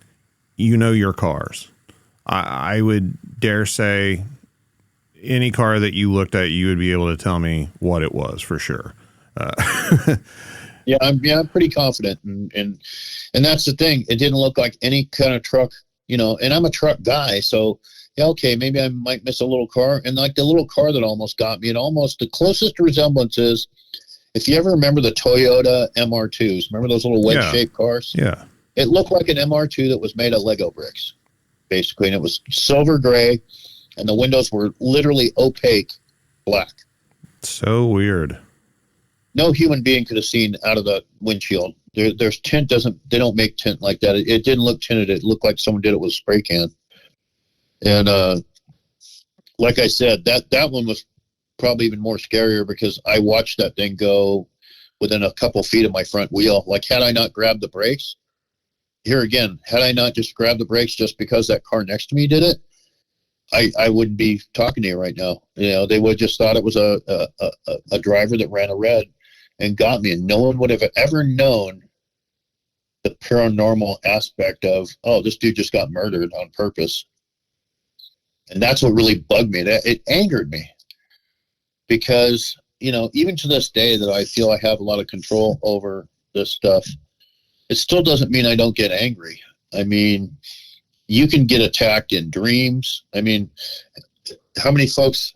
your cars. I would dare say any car that you looked at, you would be able to tell me what it was for sure. Yeah, I'm pretty confident, and that's the thing. It didn't look like any kind of truck, and I'm a truck guy, so yeah, okay, maybe I might miss a little car, and the little car that almost got me, the closest resemblance is, if you ever remember the Toyota MR2s, remember those little wedge-shaped cars? Yeah. It looked like an MR2 that was made of Lego bricks, basically, and it was silver gray, and the windows were literally opaque black. So weird. No human being could have seen out of the windshield. There's tint they don't make tint like that. It didn't look tinted. It looked like someone did it with a spray can. And like I said, that one was probably even more scarier because I watched that thing go within a couple feet of my front wheel. Like, had I not grabbed the brakes, here again, had I not just grabbed the brakes just because that car next to me did it, I wouldn't be talking to you right now. They would just thought it was a driver that ran a red and got me, and no one would have ever known the paranormal aspect of, oh, this dude just got murdered on purpose. And that's what really bugged me. It angered me because, even to this day that I feel I have a lot of control over this stuff, it still doesn't mean I don't get angry. I mean, you can get attacked in dreams. I mean, how many folks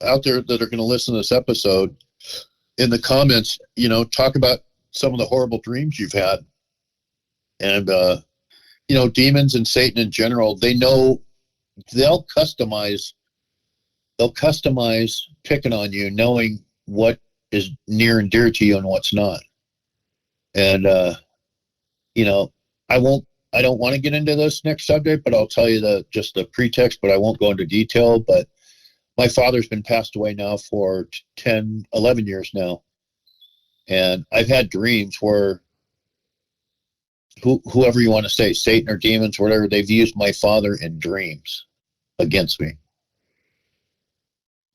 out there that are going to listen to this episode in the comments, talk about some of the horrible dreams you've had. And, demons and Satan in general, they know they'll customize picking on you, knowing what is near and dear to you and what's not. And, I don't want to get into this next subject, but I'll tell you just the pretext, but I won't go into detail. But my father's been passed away now for 10, 11 years now. And I've had dreams where whoever you want to say, Satan or demons, whatever, they've used my father in dreams against me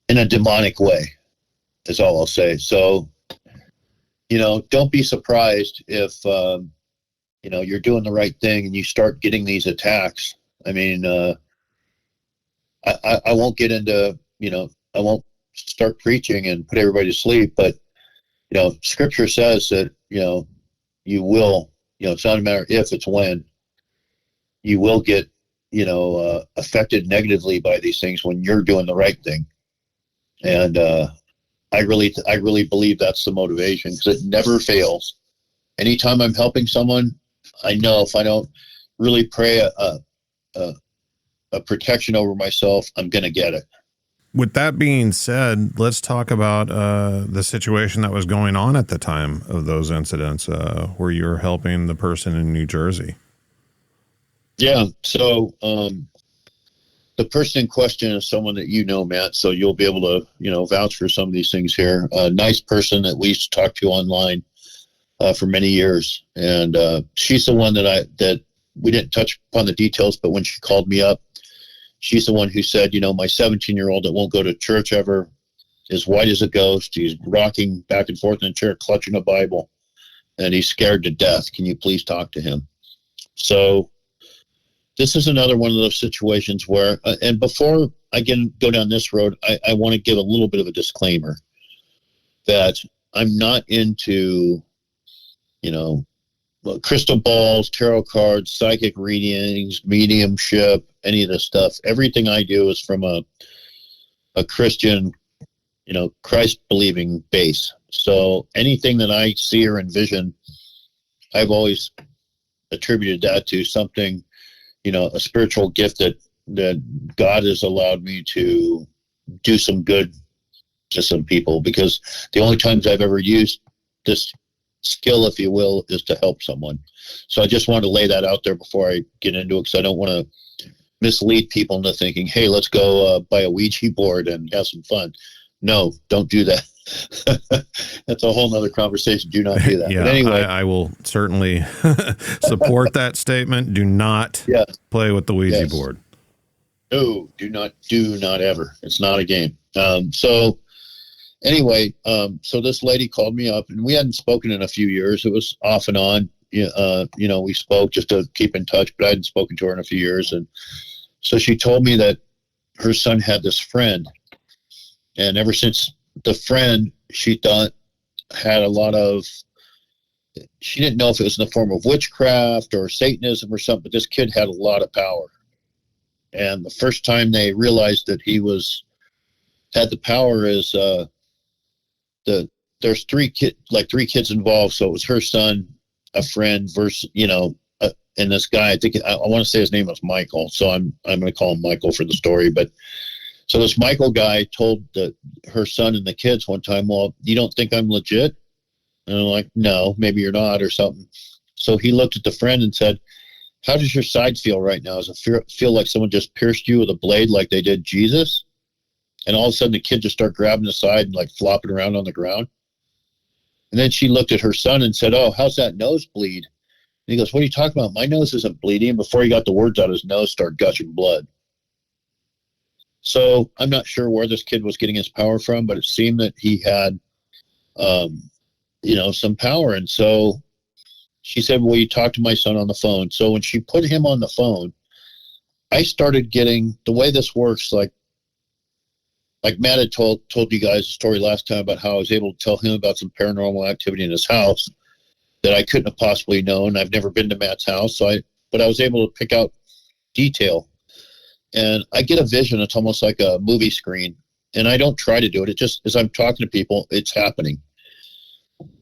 in a demonic way, is all I'll say. So, don't be surprised if, you're doing the right thing and you start getting these attacks. I mean, I won't get into, I won't start preaching and put everybody to sleep, but, scripture says that, you will, it's not a matter if, it's when you will get, affected negatively by these things when you're doing the right thing. And, I really believe that's the motivation, because it never fails. Anytime I'm helping someone, I know if I don't really pray a protection over myself, I'm going to get it. With that being said, let's talk about the situation that was going on at the time of those incidents, where you were helping the person in New Jersey. Yeah. So the person in question is someone that Matt, so you'll be able to, vouch for some of these things here. A nice person that we used to talk to online for many years. And she's the one that we didn't touch upon the details, but when she called me up, she's the one who said, my 17-year-old that won't go to church ever is white as a ghost. He's rocking back and forth in a chair, clutching a Bible, and he's scared to death. Can you please talk to him? So this is another one of those situations where, and before I go down this road, I want to give a little bit of a disclaimer that I'm not into, crystal balls, tarot cards, psychic readings, mediumship, any of this stuff. Everything I do is from a Christian, Christ-believing base. So anything that I see or envision, I've always attributed that to something, a spiritual gift that God has allowed me to do some good to some people, because the only times I've ever used this skill, if you will, is to help someone. So I just want to lay that out there before I get into it, because I don't want to mislead people into thinking, hey, let's go buy a Ouija board and have some fun. No, don't do that. That's a whole nother conversation. Do not do that. Yeah, but anyway, I will certainly support that statement. Do not play with the Ouija board. No, do not ever. It's not a game. So anyway, so this lady called me up, and we hadn't spoken in a few years. It was off and on. We spoke just to keep in touch, but I hadn't spoken to her in a few years. And so she told me that her son had this friend, and ever since the friend, she thought had a lot of, she didn't know if it was in the form of witchcraft or Satanism or something, but this kid had a lot of power. And the first time they realized that he had the power is, there's three kids involved. So it was her son, a friend versus, and this guy, I think I want to say his name was Michael. So I'm going to call him Michael for the story. But so this Michael guy told her son and the kids one time, well, you don't think I'm legit? And I'm like, no, maybe you're not or something. So he looked at the friend and said, how does your side feel right now? Does it feel like someone just pierced you with a blade like they did Jesus? And all of a sudden the kid just started grabbing the side and like flopping around on the ground. And then she looked at her son and said, "Oh, how's that nose bleed?" And he goes, "What are you talking about? My nose isn't bleeding." And before he got the words out, his nose started gushing blood. So I'm not sure where this kid was getting his power from, but it seemed that he had, some power. And so she said, "Well, you talk to my son on the phone." So when she put him on the phone, I started getting the way this works. Like Matt had told you guys a story last time about how I was able to tell him about some paranormal activity in his house that I couldn't have possibly known. I've never been to Matt's house, but I was able to pick out detail. And I get a vision. It's almost like a movie screen. And I don't try to do it. It just, as I'm talking to people, it's happening.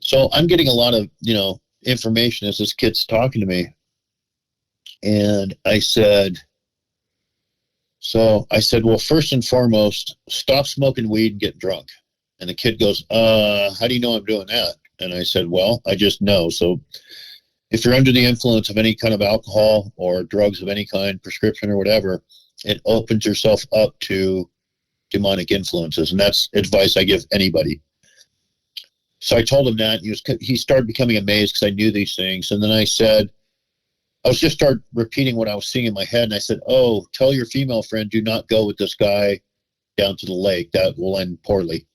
So I'm getting a lot of, information as this kid's talking to me. And I said, well, first and foremost, stop smoking weed and get drunk. And the kid goes, how do you know I'm doing that? And I said, well, I just know. So if you're under the influence of any kind of alcohol or drugs of any kind, prescription or whatever, it opens yourself up to demonic influences. And that's advice I give anybody. So I told him that. He started becoming amazed because I knew these things. And then I said, I was just start repeating what I was seeing in my head. And I said, "Oh, tell your female friend, do not go with this guy down to the lake. That will end poorly."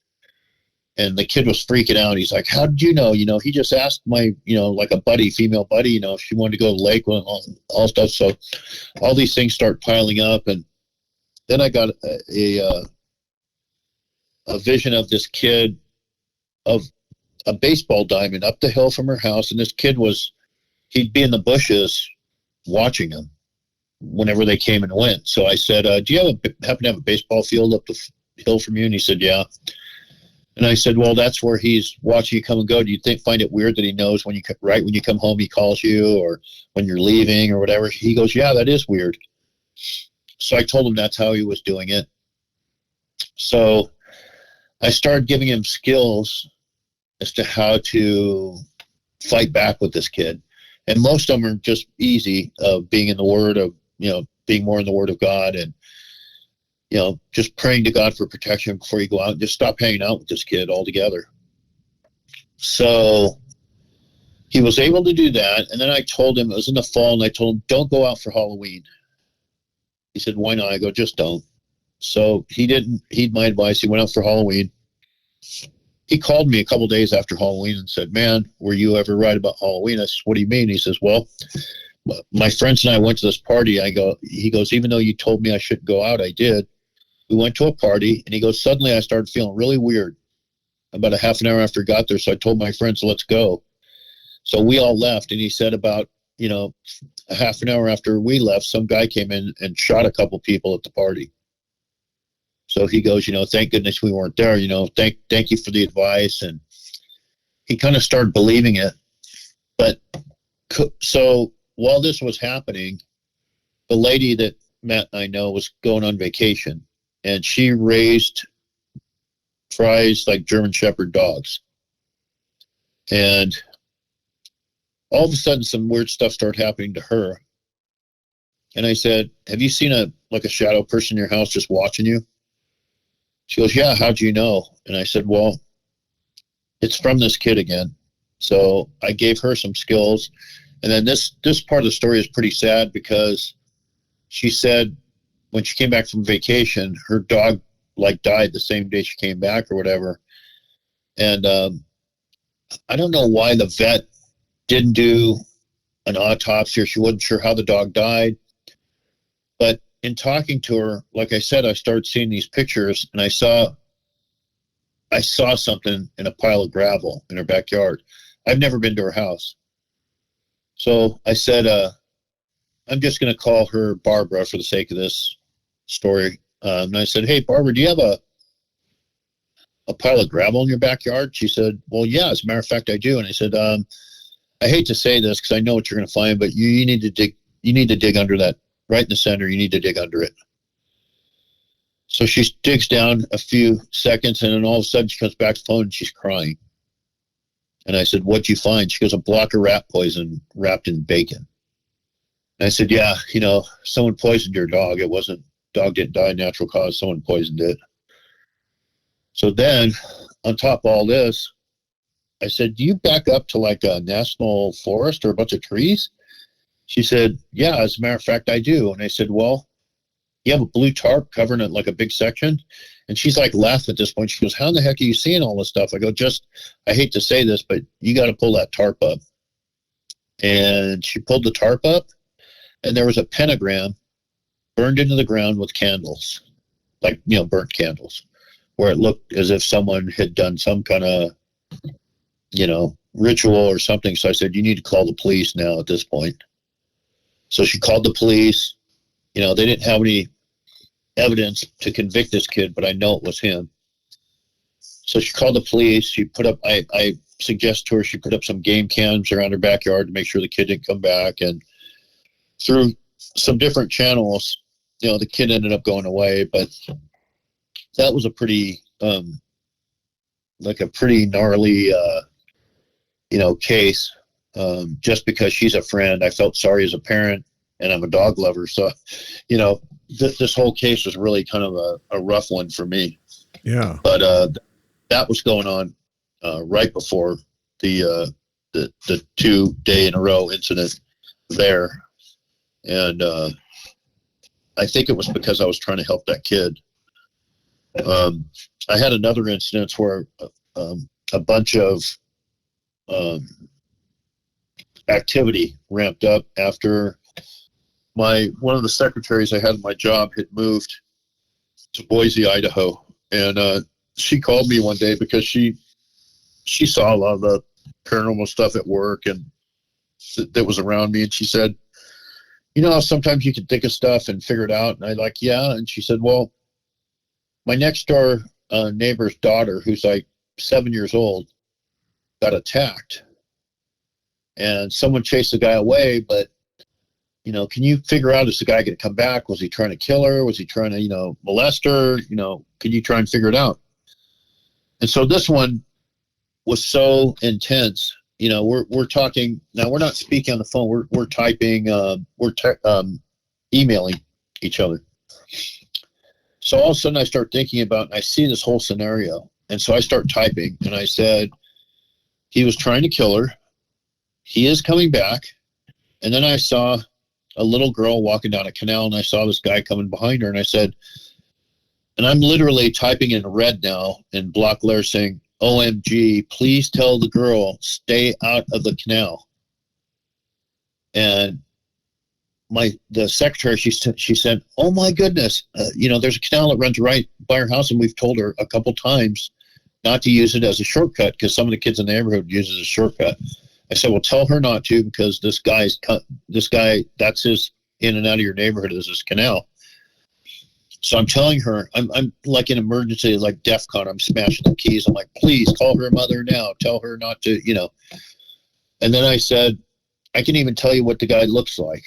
And the kid was freaking out. He's like, "How did you know? He just asked my, like a buddy, female buddy, if she wanted to go to the lake," all stuff. So all these things start piling up. And then I got a vision of this kid of a baseball diamond up the hill from her house. And this kid he'd be in the bushes watching them whenever they came and went. So I said, "Do you happen to have a baseball field up the hill from you?" And he said, "Yeah." And I said, "Well, that's where he's watching you come and go. Do you find it weird that he knows when you come home, he calls you, or when you're leaving or whatever?" He goes, "Yeah, that is weird." So I told him that's how he was doing it. So I started giving him skills as to how to fight back with this kid. And most of them are just easy, being in the Word of, being more in the Word of God, and, just praying to God for protection before you go out. Just stop hanging out with this kid altogether. So he was able to do that. And then I told him, it was in the fall, and I told him, "Don't go out for Halloween." He said, "Why not?" I go, "Just don't." So he didn't heed my advice. He went out for Halloween. He called me a couple days after Halloween and said, "Man, were you ever right about Halloween?" I said, "What do you mean?" He says, "Well, my friends and I went to this party." He goes, "Even though you told me I shouldn't go out, I did. We went to a party," and he goes, "Suddenly I started feeling really weird about a half an hour after I got there. So I told my friends, let's go." So we all left. And he said about, a half an hour after we left, some guy came in and shot a couple people at the party. So he goes, "Thank goodness we weren't there. Thank you for the advice." And he kind of started believing it. But so while this was happening, the lady that Matt and I know was going on vacation, and she raised prize like German Shepherd dogs. And all of a sudden, some weird stuff started happening to her. And I said, "Have you seen a shadow person in your house just watching you?" She goes, "Yeah, how'd you know?" And I said, "Well, it's from this kid again." So I gave her some skills. And then this part of the story is pretty sad, because she said when she came back from vacation, her dog died the same day she came back or whatever. And I don't know why the vet didn't do an autopsy, or she wasn't sure how the dog died. But in talking to her, like I said, I started seeing these pictures, and I saw something in a pile of gravel in her backyard. I've never been to her house. So I said, I'm just going to call her Barbara for the sake of this story. And I said, "Hey, Barbara, do you have a pile of gravel in your backyard?" She said, "Well, yeah, as a matter of fact, I do." And I said, "I hate to say this because I know what you're going to find, but you need to dig. You need to dig under that, right in the center. You need to dig under it." So she digs down a few seconds, and then all of a sudden she comes back to the phone and she's crying. And I said, "What'd you find?" She goes, "A block of rat poison wrapped in bacon." And I said, "Yeah, someone poisoned your dog. Dog didn't die of natural cause. Someone poisoned it." So then, on top of all this, I said, do you back up to like a national forest or a bunch of trees? She said, yeah, as a matter of fact, I do. And I said, well, you have a blue tarp covering it like a big section. And she's like laughing at this point. She goes, how in the heck are you seeing all this stuff? I go, I hate to say this, but you got to pull that tarp up. And she pulled the tarp up, and there was a pentagram burned into the ground with candles, like, burnt candles, where it looked as if someone had done some kind of, ritual or something. So I said, you need to call the police now at this point. So she called the police. They didn't have any evidence to convict this kid, but I know it was him. So she called the police. She put up, I suggested to her she put up some game cams around her backyard to make sure the kid didn't come back. And through some different channels, the kid ended up going away. But that was a pretty, pretty gnarly, case. Just because she's a friend, I felt sorry as a parent, and I'm a dog lover. So, this whole case was really kind of a rough one for me. Yeah. But that was going on right before the 2 day in a row incident there. And I think it was because I was trying to help that kid. I had another incident where a bunch of activity ramped up after one of the secretaries I had in my job had moved to Boise, Idaho. And she called me one day because she saw a lot of the paranormal stuff at work and that was around me. And she said, sometimes you can think of stuff and figure it out. And I like, yeah. And she said, well, my next door neighbor's daughter, who's like 7 years old, got attacked. And someone chased the guy away, but, can you figure out, is the guy going to come back? Was he trying to kill her? Was he trying to, molest her? Can you try and figure it out? And so this one was so intense. We're talking, now we're not speaking on the phone. We're typing, emailing each other. So all of a sudden I start thinking about, and I see this whole scenario. And so I start typing, and I said, he was trying to kill her. He is coming back. And then I saw a little girl walking down a canal, and I saw this guy coming behind her. And I said, and I'm literally typing in red now in block letters saying, OMG, please tell the girl, stay out of the canal. And the secretary, she said, oh my goodness, there's a canal that runs right by her house, and we've told her a couple times not to use it as a shortcut because some of the kids in the neighborhood use it as a shortcut. I said, well, tell her not to, because this guy, that's his in and out of your neighborhood is this canal. So I'm telling her, I'm like an emergency, like DEFCON. I'm smashing the keys. I'm like, please call her mother now. Tell her not to, And then I said, I can even tell you what the guy looks like.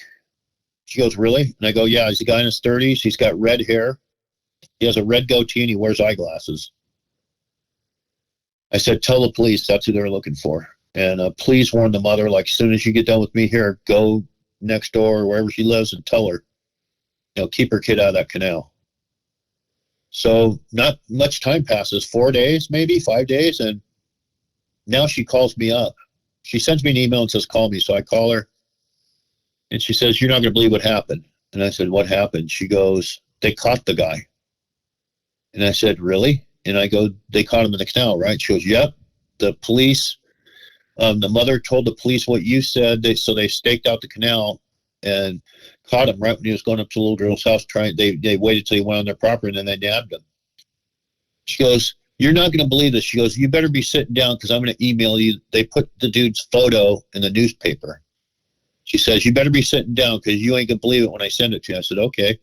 She goes, really? And I go, yeah, he's a guy in his 30s. He's got red hair. He has a red goatee, and he wears eyeglasses. I said, tell the police that's who they're looking for. And please warn the mother, like, as soon as you get done with me here, go next door or wherever she lives and tell her, keep her kid out of that canal. So not much time passes, 4 days, maybe 5 days. And now she calls me up. She sends me an email and says, call me. So I call her, and she says, you're not going to believe what happened. And I said, what happened? She goes, they caught the guy. And I said, really? And I go, they caught him in the canal, right? She goes, yep. The police, the mother told the police what you said. So they staked out the canal and caught him right when he was going up to the little girl's house. They waited till he went on their property, and then they nabbed him. She goes, you're not going to believe this. She goes, you better be sitting down, because I'm going to email you. They put the dude's photo in the newspaper. She says, you better be sitting down, because you ain't going to believe it when I send it to you. I said, okay.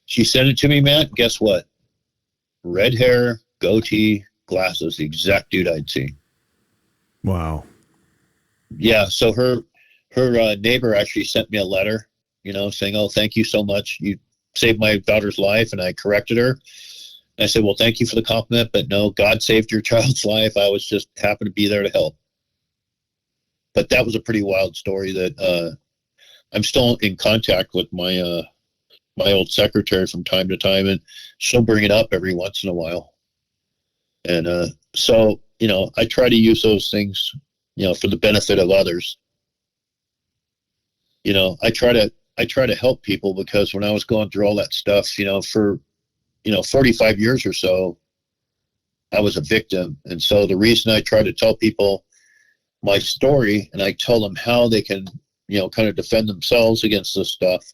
She sent it to me, Matt. Guess what? Red hair, goatee, glasses, the exact dude I'd seen. Wow. Yeah. So her neighbor actually sent me a letter, saying, oh, thank you so much. You saved my daughter's life. And I corrected her. And I said, well, thank you for the compliment, but no, God saved your child's life. I was just happened to be there to help. But that was a pretty wild story that I'm still in contact with my old secretary from time to time, and she'll bring it up every once in a while. And so, I try to use those things, for the benefit of others. I try to help people, because when I was going through all that stuff, for 45 years or so, I was a victim. And so the reason I try to tell people my story, and I tell them how they can, kind of defend themselves against this stuff,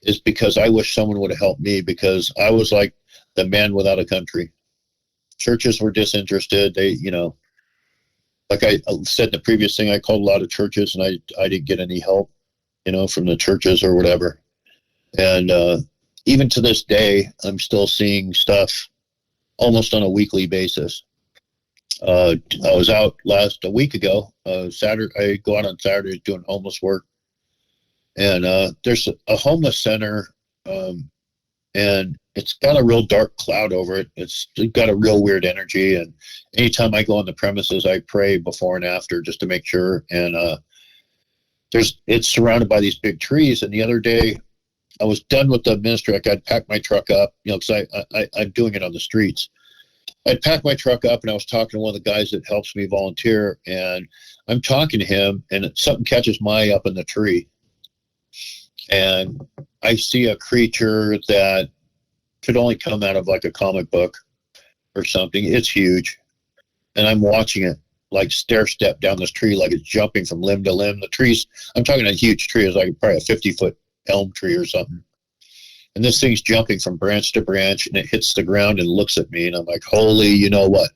is because I wish someone would have helped me, because I was like the man without a country. Churches were disinterested. They, like I said in the previous thing, I called a lot of churches, and I didn't get any help, from the churches or whatever. And even to this day, I'm still seeing stuff almost on a weekly basis. I was out a week ago, Saturday. I go out on Saturdays doing homeless work. And there's a homeless center, and it's got a real dark cloud over it. It's got a real weird energy. And anytime I go on the premises, I pray before and after just to make sure. And it's surrounded by these big trees. And the other day, I was done with the ministry. I'd packed my truck up, because I'm doing it on the streets. I'd packed my truck up, and I was talking to one of the guys that helps me volunteer. And I'm talking to him, and something catches my eye up in the tree. And I see a creature that could only come out of like a comic book or something. It's huge. And I'm watching it like stair step down this tree, like it's jumping from limb to limb. The trees, I'm talking a huge tree. It's like probably a 50-foot elm tree or something. And this thing's jumping from branch to branch, and it hits the ground and looks at me. And I'm like, holy, you know what?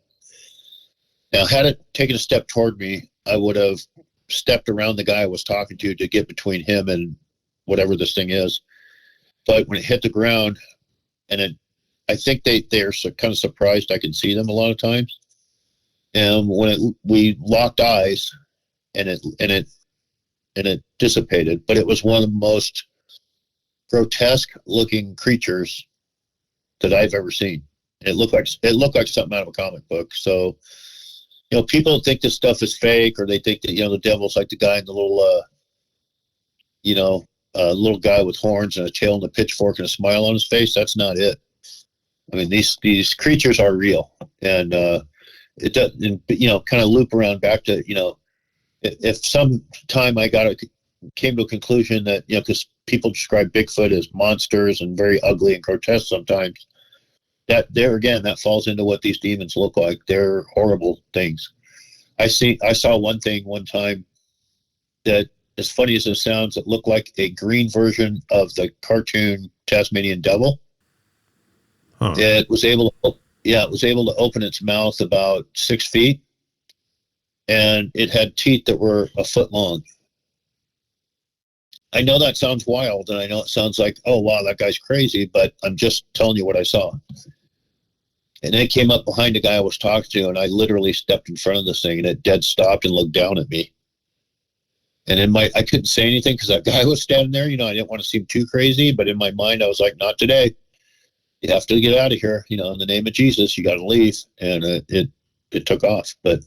Now, had it taken a step toward me, I would have stepped around the guy I was talking to get between him and whatever this thing is. But when it hit the ground, and I think they're kind of surprised I can see them a lot of times. And when we locked eyes, and it dissipated. But it was one of the most grotesque looking creatures that I've ever seen. It looked like something out of a comic book. So, people think this stuff is fake, or they think that, the devil's like the guy in the little, little guy with horns and a tail and a pitchfork and a smile on his face. That's not it. I mean, these creatures are real. And it doesn't, kind of loop around back to, if some time came to a conclusion that, because people describe Bigfoot as monsters and very ugly and grotesque sometimes, that falls into what these demons look like. They're horrible things. I saw one thing one time that, as funny as it sounds, it looked like a green version of the cartoon Tasmanian Devil. Huh. It was able to open its mouth about 6 feet, and it had teeth that were a foot long. I know that sounds wild, and I know it sounds like, oh, wow, that guy's crazy, but I'm just telling you what I saw. And then it came up behind the guy I was talking to, and I literally stepped in front of this thing, and it dead stopped and looked down at me. And I couldn't say anything because that guy was standing there. I didn't want to seem too crazy, but in my mind, I was like, not today. You have to get out of here. In the name of Jesus, you got to leave. And it took off. But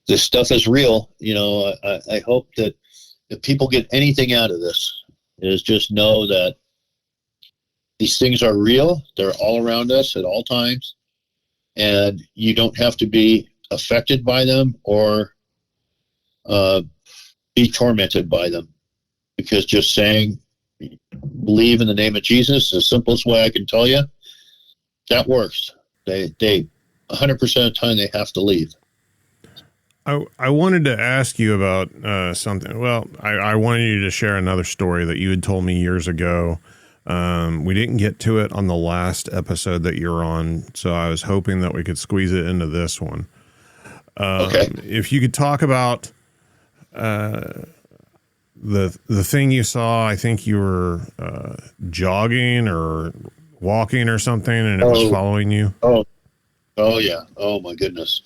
this stuff is real. I hope that if people get anything out of this, is just know that these things are real. They're all around us at all times. And you don't have to be affected by them or be tormented by them, because just saying believe in the name of Jesus, the simplest way I can tell you, that works. They 100% of the time they have to leave. I wanted to ask you about something. Well, I wanted you to share another story that you had told me years ago. We didn't get to it on the last episode that you're on, so I was hoping that we could squeeze it into this one. Okay. If you could talk about the thing you saw. I think you were jogging or walking or something, and it was following you. Oh yeah. Oh my goodness.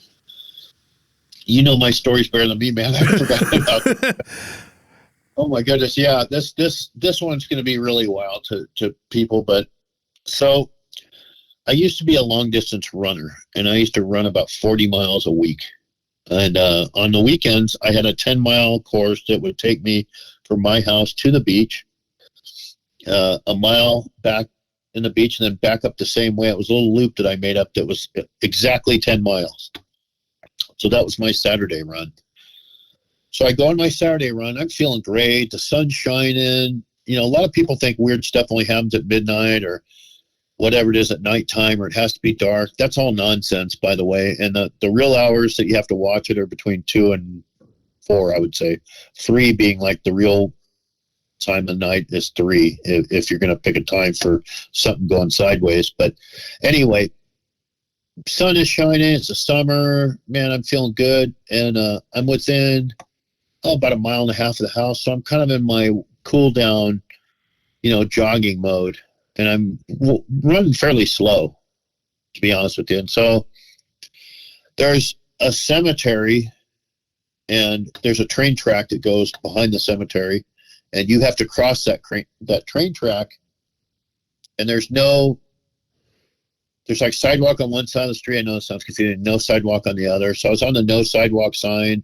My stories better than me, man. I forgot about it. Oh my goodness. Yeah. This one's going to be really wild to people, but so I used to be a long distance runner, and I used to run about 40 miles a week. And on the weekends, I had a 10-mile course that would take me from my house to the beach, a mile back in the beach and then back up the same way. It was a little loop that I made up that was exactly 10 miles. So that was my Saturday run. So I go on my Saturday run. I'm feeling great. The sun's shining. You know, a lot of people think weird stuff only happens at midnight or whatever it is at nighttime, or it has to be dark. That's all nonsense, by the way. And the real hours that you have to watch it are between 2 and 4, I would say. 3 being like the real time of night is 3 if you're going to pick a time for something going sideways. But anyway, sun is shining. It's the summer. Man, I'm feeling good. And I'm within about 1.5 miles of the house. So I'm kind of in my cool down, jogging mode. And I'm running fairly slow, to be honest with you. And so there's a cemetery and there's a train track that goes behind the cemetery. And you have to cross that train track. And there's like sidewalk on one side of the street. I know it sounds confusing. No sidewalk on the other. So I was on the no sidewalk side,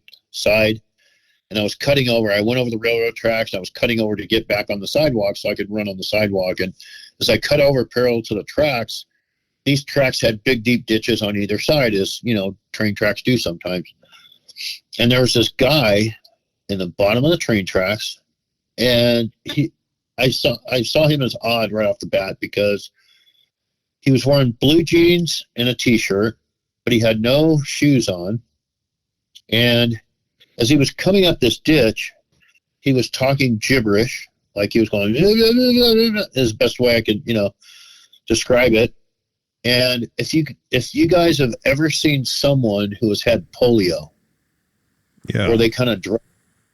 and I was cutting over. I went over the railroad tracks. And I was cutting over to get back on the sidewalk so I could run on the sidewalk. And as I cut over parallel to the tracks, these tracks had big, deep ditches on either side, as train tracks do sometimes. And there was this guy in the bottom of the train tracks, and I saw him as odd right off the bat because he was wearing blue jeans and a T-shirt, but he had no shoes on. And as he was coming up this ditch, he was talking gibberish, like he was going, is the best way I could, describe it. And if you guys have ever seen someone who has had polio, yeah, where they kind of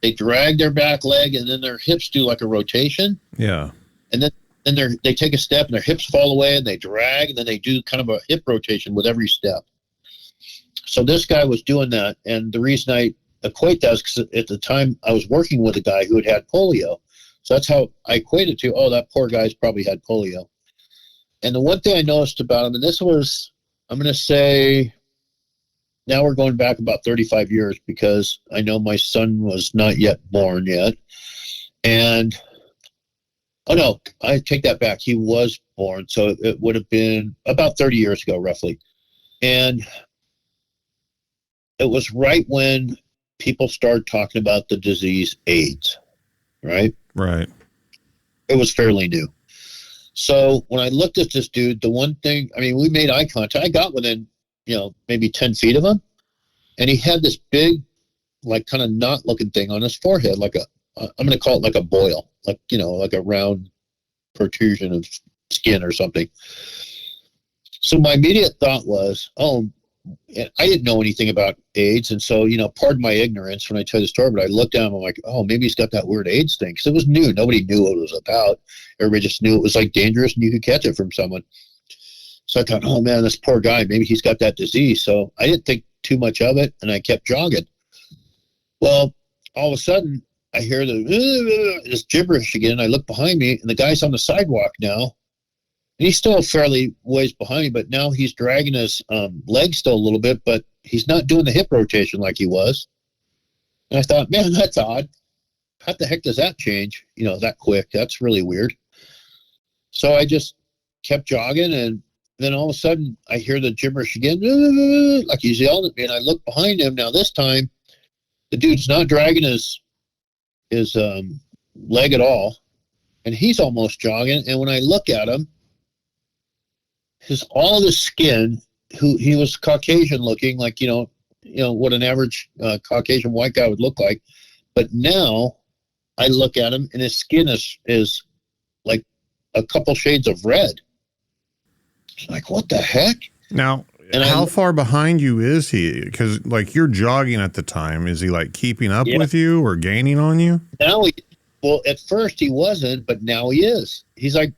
they drag their back leg and then their hips do like a rotation, yeah, and then they take a step and their hips fall away and they drag and then they do kind of a hip rotation with every step. So this guy was doing that, and the reason I equate that is because at the time I was working with a guy who had polio. So that's how I equated to, that poor guy's probably had polio. And the one thing I noticed about him, and this was, I'm going to say, now we're going back about 35 years because I know my son was not yet born yet. And, oh no, I take that back. He was born. So it would have been about 30 years ago, roughly. And it was right when people started talking about the disease AIDS, right? Right. It was fairly new. So when I looked at this dude, the one thing, we made eye contact. I got within, maybe 10 feet of him. And he had this big, like kind of knot looking thing on his forehead, like I'm going to call it like a boil, like, like a round protrusion of skin or something. So my immediate thought was, I didn't know anything about AIDS. And so, pardon my ignorance when I tell the story, but I looked down and I'm like, maybe he's got that weird AIDS thing. Because it was new. Nobody knew what it was about. Everybody just knew it was like dangerous and you could catch it from someone. So I thought, oh man, this poor guy, maybe he's got that disease. So I didn't think too much of it and I kept jogging. Well, all of a sudden I hear this gibberish again. I look behind me and the guy's on the sidewalk now. And he's still fairly ways behind me, but now he's dragging his leg still a little bit, but he's not doing the hip rotation like he was. And I thought, man, that's odd. How the heck does that change, that quick? That's really weird. So I just kept jogging, and then all of a sudden I hear the gibberish again, like he's yelling at me, and I look behind him. Now this time, the dude's not dragging his leg at all, and he's almost jogging. And when I look at him, all the skin, he was Caucasian looking, like, what an average Caucasian white guy would look like. But now I look at him and his skin is like a couple shades of red. It's like, what the heck? Now, how far behind you is he? Because like you're jogging at the time. Is he like keeping up with you or gaining on you? Well, at first he wasn't, but now he is. He's like,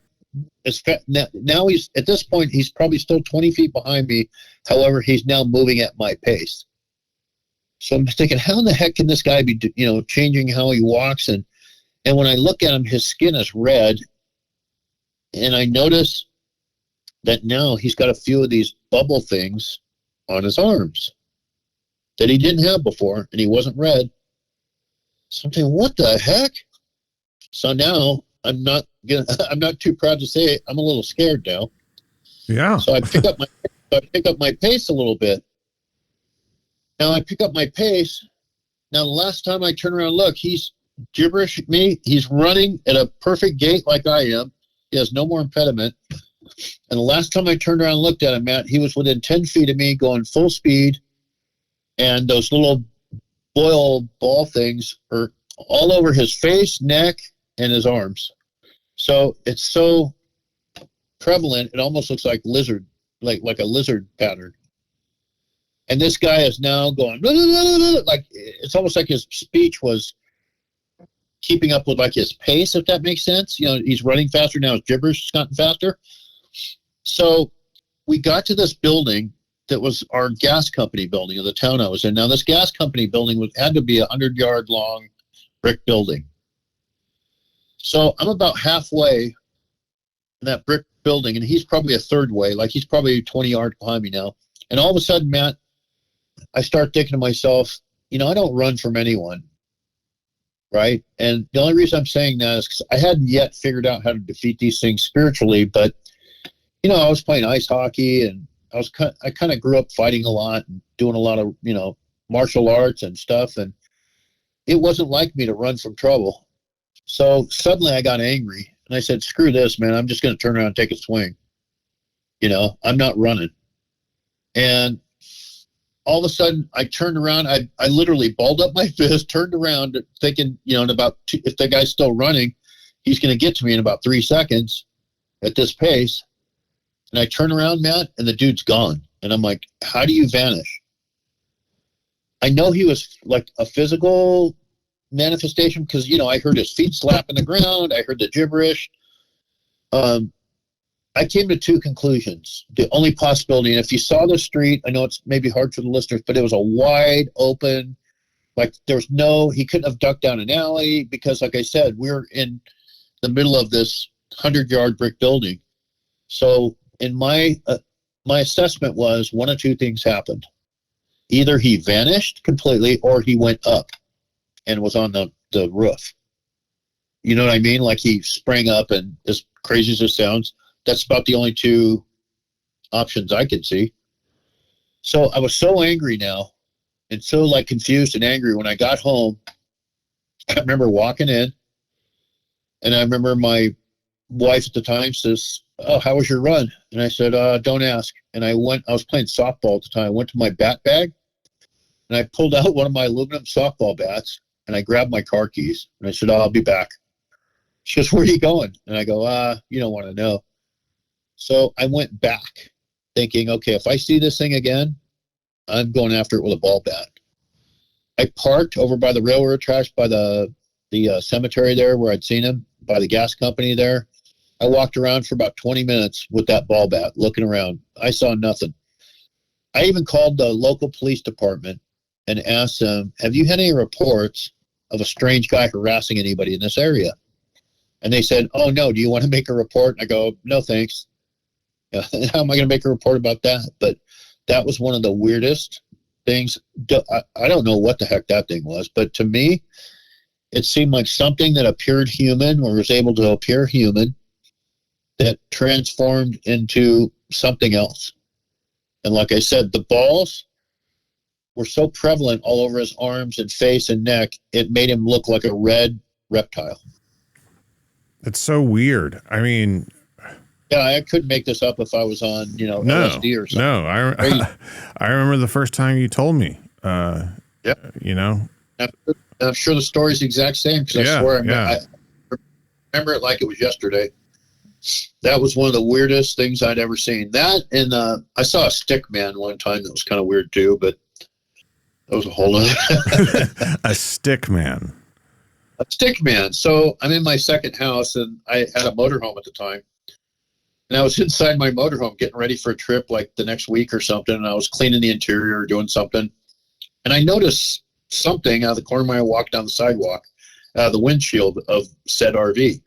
now he's at this point he's probably still 20 feet behind me. However, he's now moving at my pace. So I'm thinking, how in the heck can this guy be changing how he walks? And when I look at him, his skin is red, and I notice that now he's got a few of these bubble things on his arms that he didn't have before, and he wasn't red. So I'm thinking, what the heck? So now I'm not too proud to say it. I'm a little scared now. Yeah. So I pick up my pace a little bit. Now I pick up my pace. Now the last time I turn around and look, he's gibberish at me. He's running at a perfect gait like I am. He has no more impediment. And the last time I turned around and looked at him, Matt, he was within 10 feet of me going full speed. And those little boil ball things are all over his face, neck, and his arms. So it's so prevalent, it almost looks like lizard, like a lizard pattern. And this guy is now going, blah, blah, blah, blah, like it's almost like his speech was keeping up with like his pace, if that makes sense. You know, he's running faster now, his gibberish has gotten faster. So we got to this building that was our gas company building of the town I was in. Now, this gas company building had to be 100-yard long brick building. So I'm about halfway in that brick building, and he's probably a third way, like he's probably 20 yards behind me now. And all of a sudden, Matt, I start thinking to myself, you know, I don't run from anyone, right? And the only reason I'm saying that is because I hadn't yet figured out how to defeat these things spiritually, but, you know, I was playing ice hockey, and I kind of grew up fighting a lot and doing a lot of, you know, martial arts and stuff. And it wasn't like me to run from trouble. So suddenly I got angry and I said, screw this, man. I'm just going to turn around and take a swing. You know, I'm not running. And all of a sudden I turned around. I literally balled up my fist, turned around thinking, you know, if the guy's still running, he's going to get to me in about 3 seconds at this pace. And I turn around, Matt, and the dude's gone. And I'm like, how do you vanish? I know he was like a physical manifestation because, you know, I heard his feet slapping the ground. I heard the gibberish. I came to two conclusions. The only possibility, and if you saw the street, I know it's maybe hard for the listeners, but it was a wide open, like he couldn't have ducked down an alley because, like I said, we're in the middle of this 100-yard brick building. So in my assessment was one of two things happened. Either he vanished completely or he went up and was on the roof. You know what I mean? Like he sprang up, and as crazy as it sounds, that's about the only two options I could see. So I was so angry now and so like confused and angry when I got home. I remember walking in, and I remember my wife at the time says, "Oh, how was your run?" And I said, "Don't ask." And I was playing softball at the time. I went to my bat bag and I pulled out one of my aluminum softball bats and I grabbed my car keys and I said, "Oh, I'll be back." She goes, "Where are you going?" And I go, you don't want to know. So I went back thinking, okay, if I see this thing again, I'm going after it with a ball bat. I parked over by the railroad tracks by the cemetery there where I'd seen him, by the gas company there. I walked around for about 20 minutes with that ball bat, looking around. I saw nothing. I even called the local police department and asked them, have you had any reports of a strange guy harassing anybody in this area? And they said, oh, no, do you want to make a report? And I go, no, thanks. How am I going to make a report about that? But that was one of the weirdest things. I don't know what the heck that thing was, but to me, it seemed like something that appeared human or was able to appear human that transformed into something else. And like I said, the balls were so prevalent all over his arms and face and neck, it made him look like a red reptile. It's so weird. I mean, yeah, I couldn't make this up if I was on, LSD or something. No, I remember the first time you told me. Yeah, I'm sure the story's the exact same because I swear I remember it like it was yesterday. That was one of the weirdest things I'd ever seen. That and I saw a stick man one time that was kind of weird too, but that was a whole other. A stick man. A stick man. So I'm in my second house and I had a motorhome at the time. And I was inside my motorhome getting ready for a trip like the next week or something. And I was cleaning the interior or doing something. And I noticed something out of the corner of my eye, walk down the sidewalk, the windshield of said RV.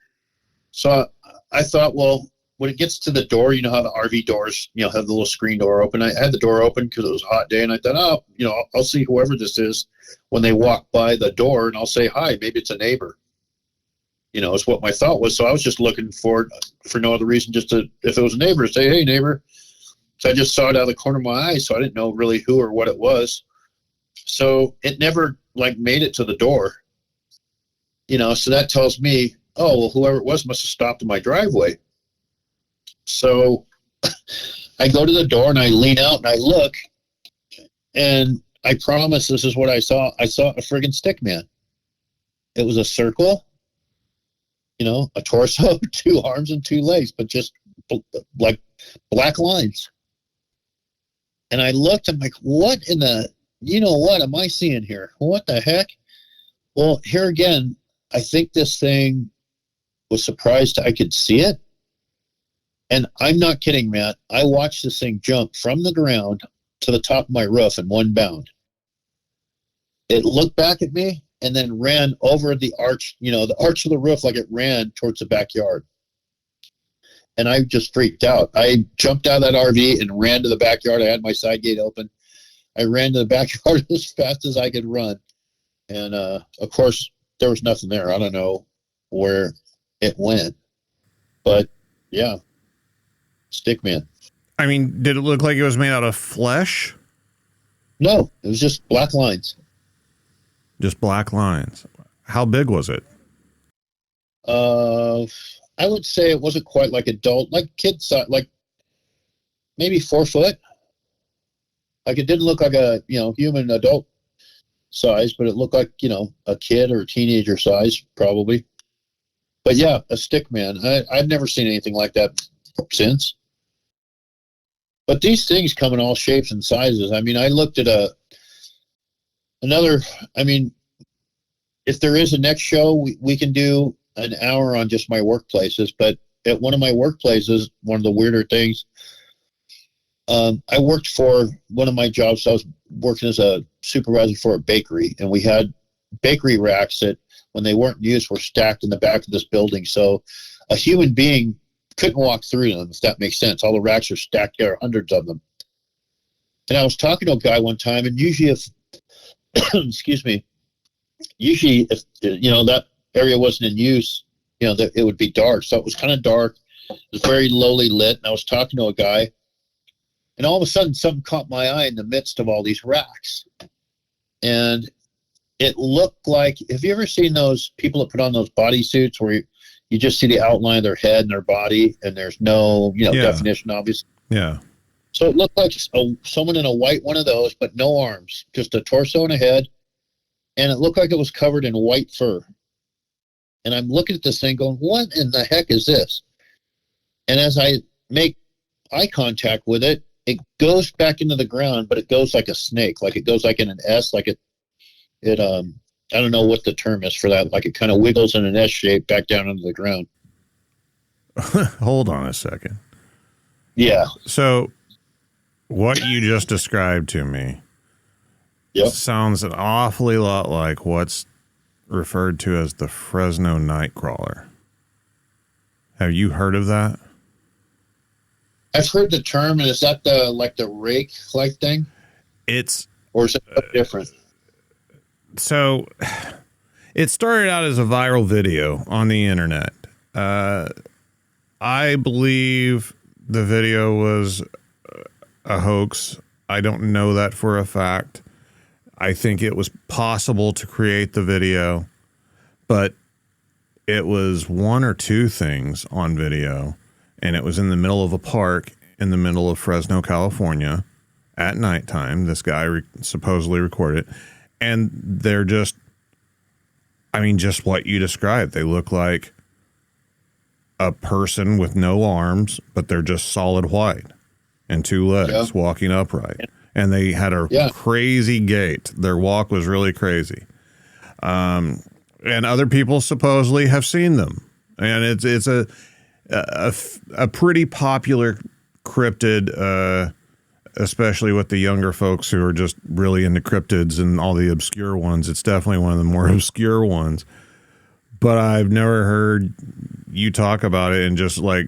So I thought, well, when it gets to the door, you know how the RV doors, have the little screen door open. I had the door open because it was a hot day. And I thought, I'll see whoever this is when they walk by the door and I'll say hi. Maybe it's a neighbor. is what my thought was. So I was just looking for it for no other reason, just to, if it was a neighbor, say, hey, neighbor. So I just saw it out of the corner of my eye, so I didn't know really who or what it was. So it never like made it to the door, so that tells me, oh, well, whoever it was must have stopped in my driveway. So I go to the door and I lean out and I look, and I promise this is what I saw. I saw a friggin' stick man. It was a circle, a torso, 2 arms and 2 legs, but just like black lines. And I looked, I'm like, what in the, what am I seeing here? What the heck? Well, here again, I think this thing was surprised I could see it. And I'm not kidding, Matt. I watched this thing jump from the ground to the top of my roof in one bound. It looked back at me and then ran over the arch, the arch of the roof, like it ran towards the backyard. And I just freaked out. I jumped out of that RV and ran to the backyard. I had my side gate open. I ran to the backyard as fast as I could run. And, of course, there was nothing there. I don't know where it went. But, yeah, Stickman. I mean, did it look like it was made out of flesh? No, it was just black lines. Just black lines. How big was it? I would say it wasn't quite like adult, like kid size, like maybe 4 foot. Like it didn't look like a, human adult size, but it looked like, a kid or a teenager size probably. But yeah, a stick man. I've never seen anything like that since. But these things come in all shapes and sizes. I mean, I looked at if there is a next show, we can do an hour on just my workplaces. But at one of my workplaces, one of the weirder things, I worked for one of my jobs. I was working as a supervisor for a bakery, and we had bakery racks that, when they weren't used, were stacked in the back of this building. So a human being couldn't walk through them, if that makes sense. All the racks are stacked there, hundreds of them. And I was talking to a guy one time, and usually if, usually if, that area wasn't in use, that it would be dark. So it was kind of dark. It was very lowly lit. And I was talking to a guy, and all of a sudden something caught my eye in the midst of all these racks. And it looked like, have you ever seen those people that put on those bodysuits where you just see the outline of their head and their body, and there's no, definition, obviously? Yeah. So it looked like someone in a white one of those, but no arms, just a torso and a head. And it looked like it was covered in white fur. And I'm looking at this thing going, what in the heck is this? And as I make eye contact with it, it goes back into the ground, but it goes like a snake, like it goes like in an S, like it I don't know what the term is for that. Like it kind of wiggles in an S shape back down into the ground. Hold on a second. Yeah. So what you just described to me sounds an awfully lot like what's referred to as the Fresno Nightcrawler. Have you heard of that? I've heard the term, and is that the rake-like thing? Or is it different? So it started out as a viral video on the internet. I believe the video was a hoax. I don't know that for a fact. I think it was possible to create the video, but it was one or two things on video, and it was in the middle of a park in the middle of Fresno, California at nighttime. This guy supposedly recorded it, and they're just what you described. They look like a person with no arms, but they're just solid white and two legs walking upright. And they had a crazy gait. Their walk was really crazy. And other people supposedly have seen them. And it's a pretty popular cryptid, especially with the younger folks who are just really into cryptids and all the obscure ones. It's definitely one of the more obscure ones. But I've never heard you talk about it and just like,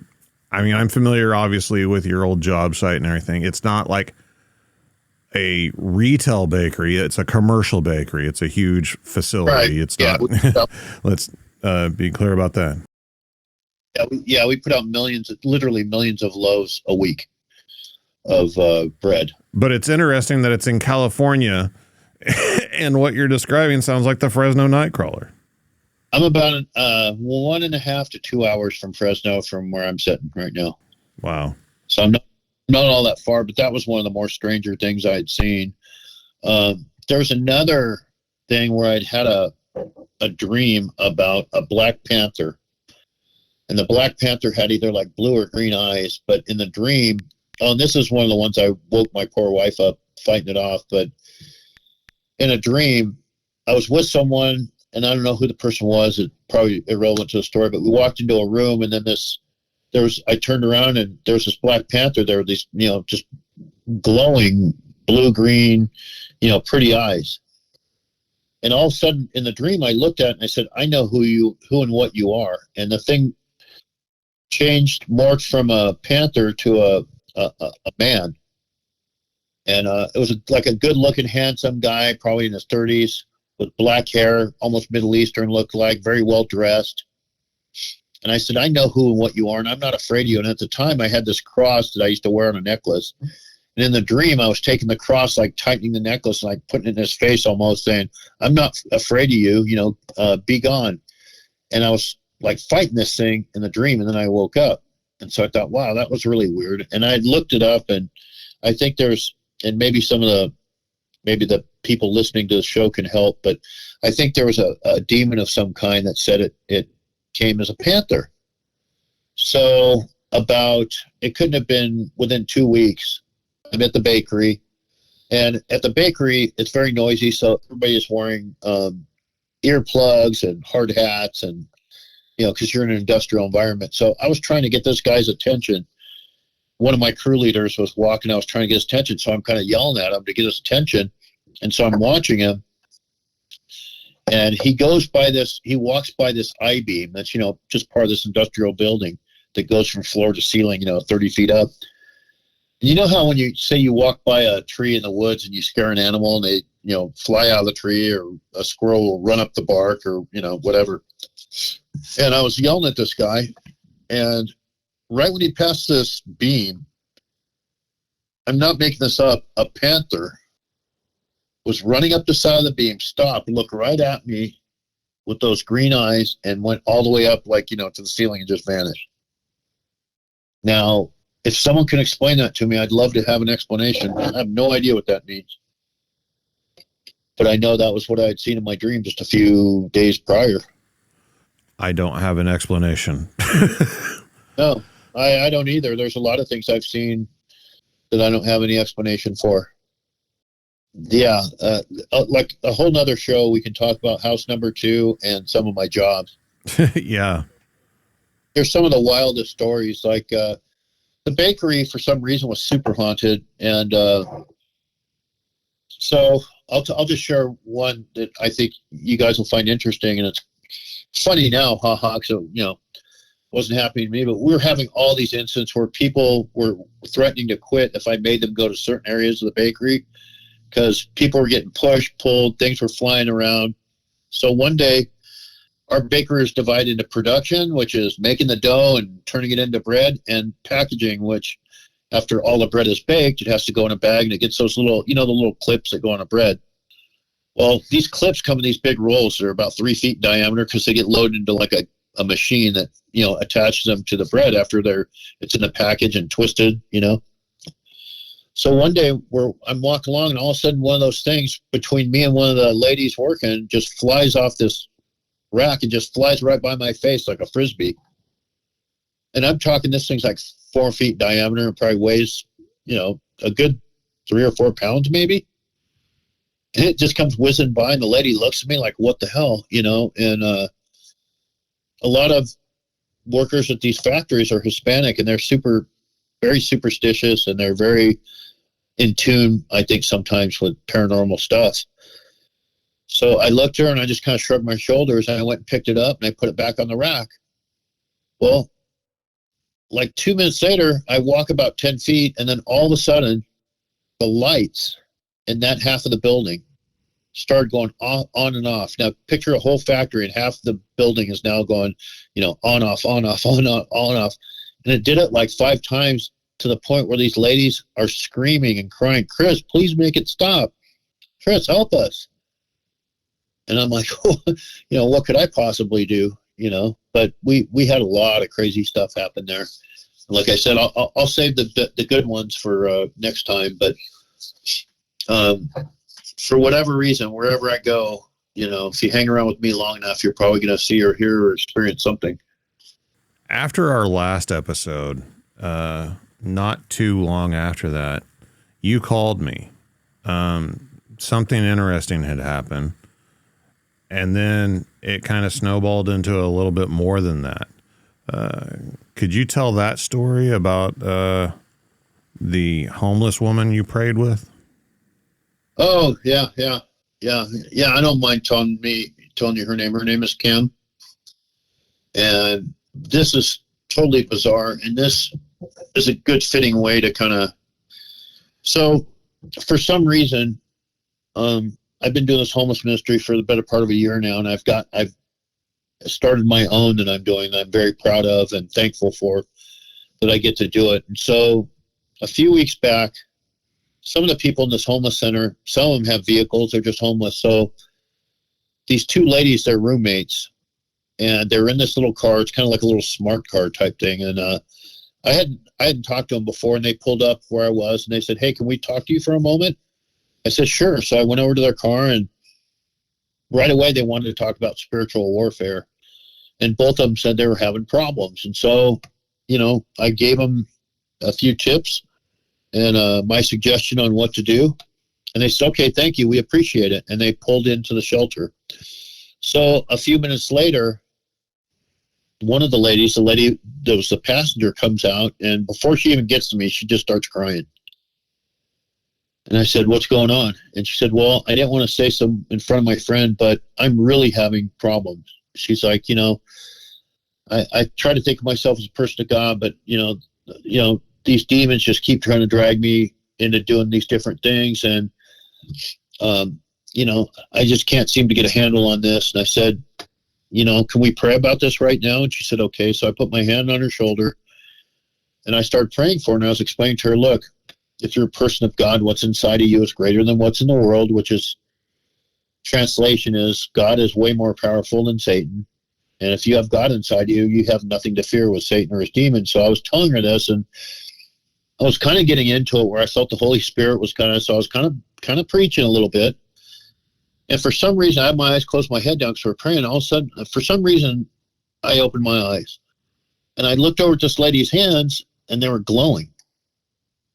I mean, I'm familiar obviously with your old job site and everything. It's not like a retail bakery. It's a commercial bakery. It's a huge facility. Right. It's not, Be clear about that. We put out literally millions of loaves a week of bread. But it's interesting that it's in California, and what you're describing sounds like the Fresno Nightcrawler. I'm about 1.5 to 2 hours from Fresno, from where I'm sitting right now. Wow. So I'm not all that far, but that was one of the more stranger things I had seen. There's another thing where I'd had a dream about a black panther, and the black panther had either like blue or green eyes, but in the dream, and this is one of the ones I woke my poor wife up fighting it off, but in a dream, I was with someone, and I don't know who the person was. It's probably irrelevant to the story, but we walked into a room, and then I turned around, and there was this black panther. There were these, just glowing blue-green, pretty eyes. And all of a sudden, in the dream, I looked at it, and I said, I know who and what you are. And the thing changed, morphed from a panther to a man. And it was like a good-looking, handsome guy, probably in his 30s, with black hair, almost Middle Eastern looked like, very well dressed. And I said, I know who and what you are, and I'm not afraid of you. And at the time, I had this cross that I used to wear on a necklace. And in the dream, I was taking the cross, like tightening the necklace, and like putting it in his face almost, saying, I'm not afraid of you, be gone. And I was like fighting this thing in the dream, and then I woke up. And so I thought, wow, that was really weird. And I had looked it up, and I think and maybe maybe the people listening to the show can help, but I think there was a demon of some kind that said it came as a panther. So it couldn't have been within 2 weeks. I'm at the bakery, and at the bakery, it's very noisy. So everybody is wearing earplugs and hard hats, and, cause you're in an industrial environment. So I was trying to get this guy's attention. One of my crew leaders was walking. I was trying to get his attention. So I'm kind of yelling at him to get his attention. And so I'm watching him, and he walks by this I-beam that's, just part of this industrial building that goes from floor to ceiling, 30 feet up. And you know how when you say you walk by a tree in the woods and you scare an animal and they, fly out of the tree, or a squirrel will run up the bark, or, whatever. And I was yelling at this guy, and right when he passed this beam, I'm not making this up, a panther was running up the side of the beam, stopped, looked right at me with those green eyes, and went all the way up, like, to the ceiling, and just vanished. Now, if someone can explain that to me, I'd love to have an explanation. I have no idea what that means. But I know that was what I had seen in my dream just a few days prior. I don't have an explanation. No, I don't either. There's a lot of things I've seen that I don't have any explanation for. Yeah, like a whole nother show, we can talk about house number 2 and some of my jobs. Yeah. There's some of the wildest stories, like the bakery for some reason was super haunted. And so I'll just share one that I think you guys will find interesting. And it's funny now, haha, so, wasn't happening to me, but we were having all these incidents where people were threatening to quit if I made them go to certain areas of the bakery, because people were getting pushed, pulled, things were flying around. So one day, our bakery is divided into production, which is making the dough and turning it into bread, and packaging, which after all the bread is baked, it has to go in a bag, and it gets those little, the little clips that go on a bread. Well, these clips come in these big rolls. They're about 3 feet in diameter, because they get loaded into like a machine that, attaches them to the bread after it's in the package and twisted, So one day I'm walking along, and all of a sudden one of those things between me and one of the ladies working just flies off this rack and just flies right by my face like a Frisbee. And I'm talking, this thing's like 4 feet diameter and probably weighs, a good 3 or 4 pounds maybe. And it just comes whizzing by, and the lady looks at me like, what the hell, and a lot of workers at these factories are Hispanic, and they're very superstitious, and they're very in tune, I think, sometimes with paranormal stuff. So I looked at her, and I just kind of shrugged my shoulders, and I went and picked it up, and I put it back on the rack. Well, like 2 minutes later, I walk about 10 feet, and then all of a sudden, the lights in that half of the building started going on and off. Now picture a whole factory and half the building is now going, on, off, on, off, on, off, on, off. And it did it like 5 times to the point where these ladies are screaming and crying, Chris, please make it stop. Chris, help us. And I'm like, what could I possibly do? But we had a lot of crazy stuff happen there. Like I said, I'll save the good ones for next time. But for whatever reason, wherever I go, if you hang around with me long enough, you're probably going to see or hear or experience something. After our last episode, not too long after that, you called me. Something interesting had happened. And then it kind of snowballed into a little bit more than that. Could you tell that story about the homeless woman you prayed with? Oh, yeah. I don't mind telling you her name. Her name is Kim. And this is totally bizarre. And this is a good fitting way to kind of, so for some reason, I've been doing this homeless ministry for the better part of a year now. And I've started my own that I'm doing, that I'm very proud of and thankful for, that I get to do it. And so a few weeks back, some of the people in this homeless center, some of them have vehicles, they're just homeless. So these 2 ladies, they're roommates, and they're in this little car. It's kind of like a little smart car type thing. And I hadn't talked to them before, and they pulled up where I was, and they said, hey, can we talk to you for a moment? I said, sure. So I went over to their car, and right away they wanted to talk about spiritual warfare. And both of them said they were having problems. And so, I gave them a few tips and my suggestion on what to do. And they said, okay, thank you. We appreciate it. And they pulled into the shelter. So a few minutes later, one of the ladies, the lady that was the passenger, comes out. And before she even gets to me, she just starts crying. And I said, what's going on? And she said, well, I didn't want to say so in front of my friend, but I'm really having problems. She's like, I try to think of myself as a person of God, but, these demons just keep trying to drag me into doing these different things. And, I just can't seem to get a handle on this. And I said, can we pray about this right now? And she said, okay. So I put my hand on her shoulder and I started praying for her. And I was explaining to her, look, if you're a person of God, what's inside of you is greater than what's in the world, which is, translation is, God is way more powerful than Satan. And if you have God inside you, you have nothing to fear with Satan or his demons. So I was telling her this, and I was kind of getting into it where I felt the Holy Spirit was so I was kind of preaching a little bit. And for some reason, I had my eyes closed, my head down because we were praying. All of a sudden, for some reason, I opened my eyes. And I looked over at this lady's hands, and they were glowing.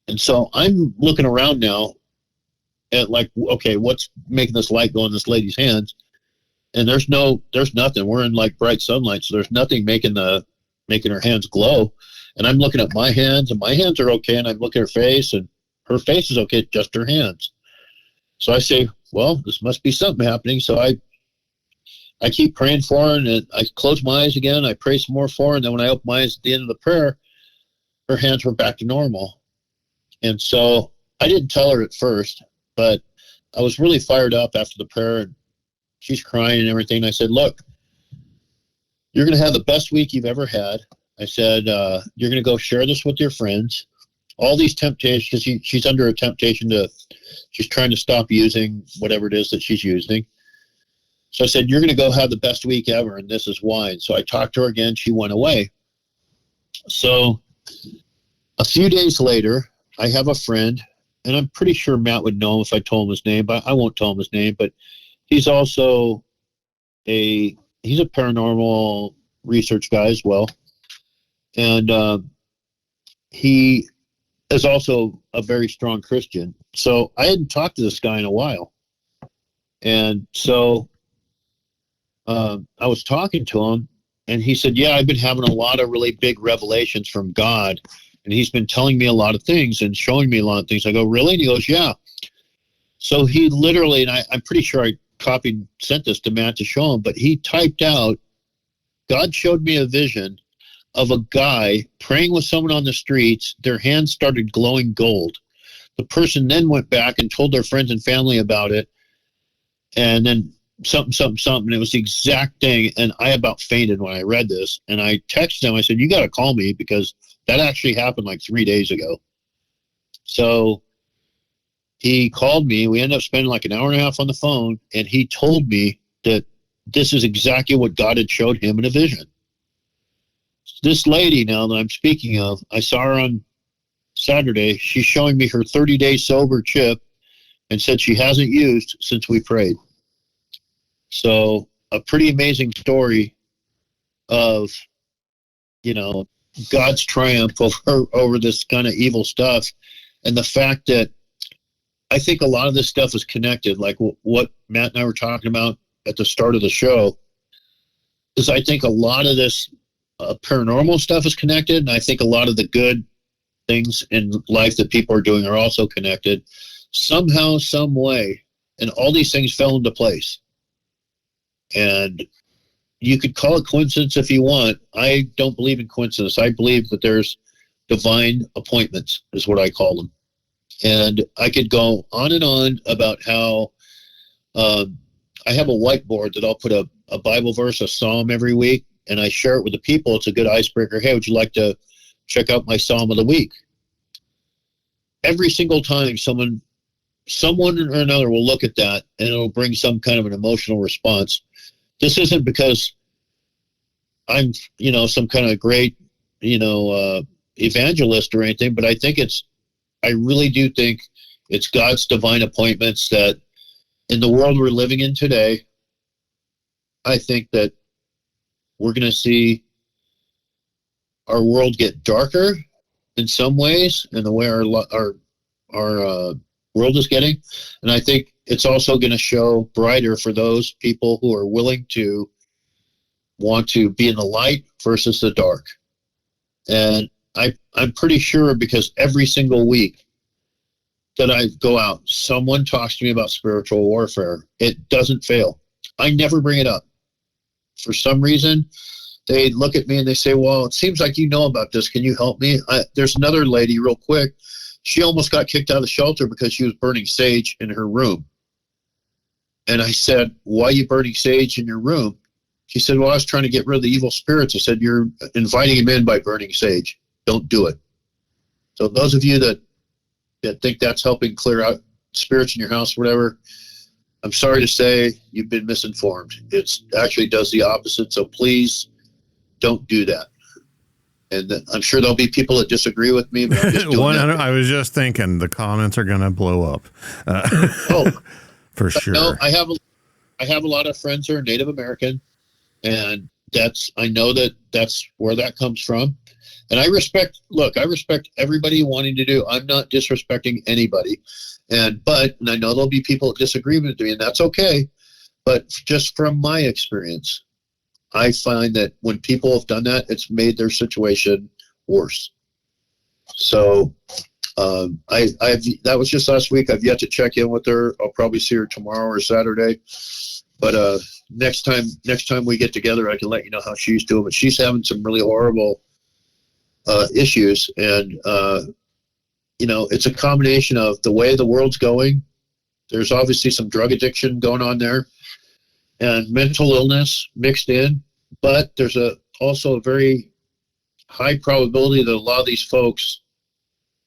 And so I'm looking around now at like, okay, what's making this light go in this lady's hands? And there's nothing. We're in like bright sunlight, so there's nothing making her hands glow. And I'm looking at my hands, and my hands are okay. And I look at her face, and her face is okay, just her hands. So I say, well, this must be something happening. So I keep praying for her, and I close my eyes again. I pray some more for her. And then when I open my eyes at the end of the prayer, her hands were back to normal. And so I didn't tell her at first, but I was really fired up after the prayer, and she's crying and everything. I said, look, you're going to have the best week you've ever had. I said, you're going to go share this with your friends. All these temptations, because she's under a temptation she's trying to stop using whatever it is that she's using. So I said, you're going to go have the best week ever, and this is why. And so I talked to her again. She went away. So a few days later, I have a friend, and I'm pretty sure Matt would know him if I told him his name, but I won't tell him his name. But he's also he's a paranormal research guy as well. And he is also a very strong Christian. So I hadn't talked to this guy in a while. And so I was talking to him, and he said, yeah, I've been having a lot of really big revelations from God. And he's been telling me a lot of things and showing me a lot of things. I go, really? And he goes, yeah. So he literally, and I'm pretty sure I copied, sent this to Matt to show him, but he typed out, God showed me a vision of a guy praying with someone on the streets. Their hands started glowing gold. The person then went back and told their friends and family about it. and then something. It was the exact thing. And I about fainted when I read this. And I texted him. I said, you got to call me because that actually happened like 3 days ago. So he called me. We ended up spending like an hour and a half on the phone. And he told me that this is exactly what God had showed him in a vision. This lady now that I'm speaking of, I saw her on Saturday. She's showing me her 30-day sober chip and said she hasn't used since we prayed. So a pretty amazing story of, God's triumph over this kind of evil stuff. And the fact that I think a lot of this stuff is connected, like what Matt and I were talking about at the start of the show, is I think a lot of this paranormal stuff is connected. And I think a lot of the good things in life that people are doing are also connected somehow, some way. And all these things fell into place. And you could call it coincidence if you want. I don't believe in coincidence. I believe that there's divine appointments, is what I call them. And I could go on and on about how I have a whiteboard that I'll put a Bible verse, a psalm every week, and I share it with the people. It's a good icebreaker. Hey, would you like to check out my psalm of the week? Every single time someone or another will look at that, and it'll bring some kind of an emotional response. This isn't because I'm, some kind of great, evangelist or anything, but I really do think it's God's divine appointments that in the world we're living in today, I think that we're going to see our world get darker in some ways in the way our world is getting. And I think it's also going to show brighter for those people who are willing to want to be in the light versus the dark. And I'm pretty sure because every single week that I go out, someone talks to me about spiritual warfare. It doesn't fail. I never bring it up. For some reason, they look at me and they say, well, it seems like you know about this. Can you help me? There's another lady real quick. She almost got kicked out of the shelter because she was burning sage in her room. And I said, why are you burning sage in your room? She said, well, I was trying to get rid of the evil spirits. I said, you're inviting them in by burning sage. Don't do it. So those of you that think that's helping clear out spirits in your house, whatever, I'm sorry to say you've been misinformed. It actually does the opposite. So please don't do that. And I'm sure there'll be people that disagree with me. But I'm just doing that. I was just thinking the comments are going to blow up. For sure. No, I have a lot of friends who are Native American, and I know that's where that comes from. And I respect everybody wanting to do. I'm not disrespecting anybody. But I know there'll be people that disagree with me, and that's okay. But just from my experience, I find that when people have done that, it's made their situation worse. So that was just last week. I've yet to check in with her. I'll probably see her tomorrow or Saturday. But next time we get together, I can let you know how she's doing. But she's having some really horrible issues, and it's a combination of the way the world's going. There's obviously some drug addiction going on there, and mental illness mixed in. But there's also a very high probability that a lot of these folks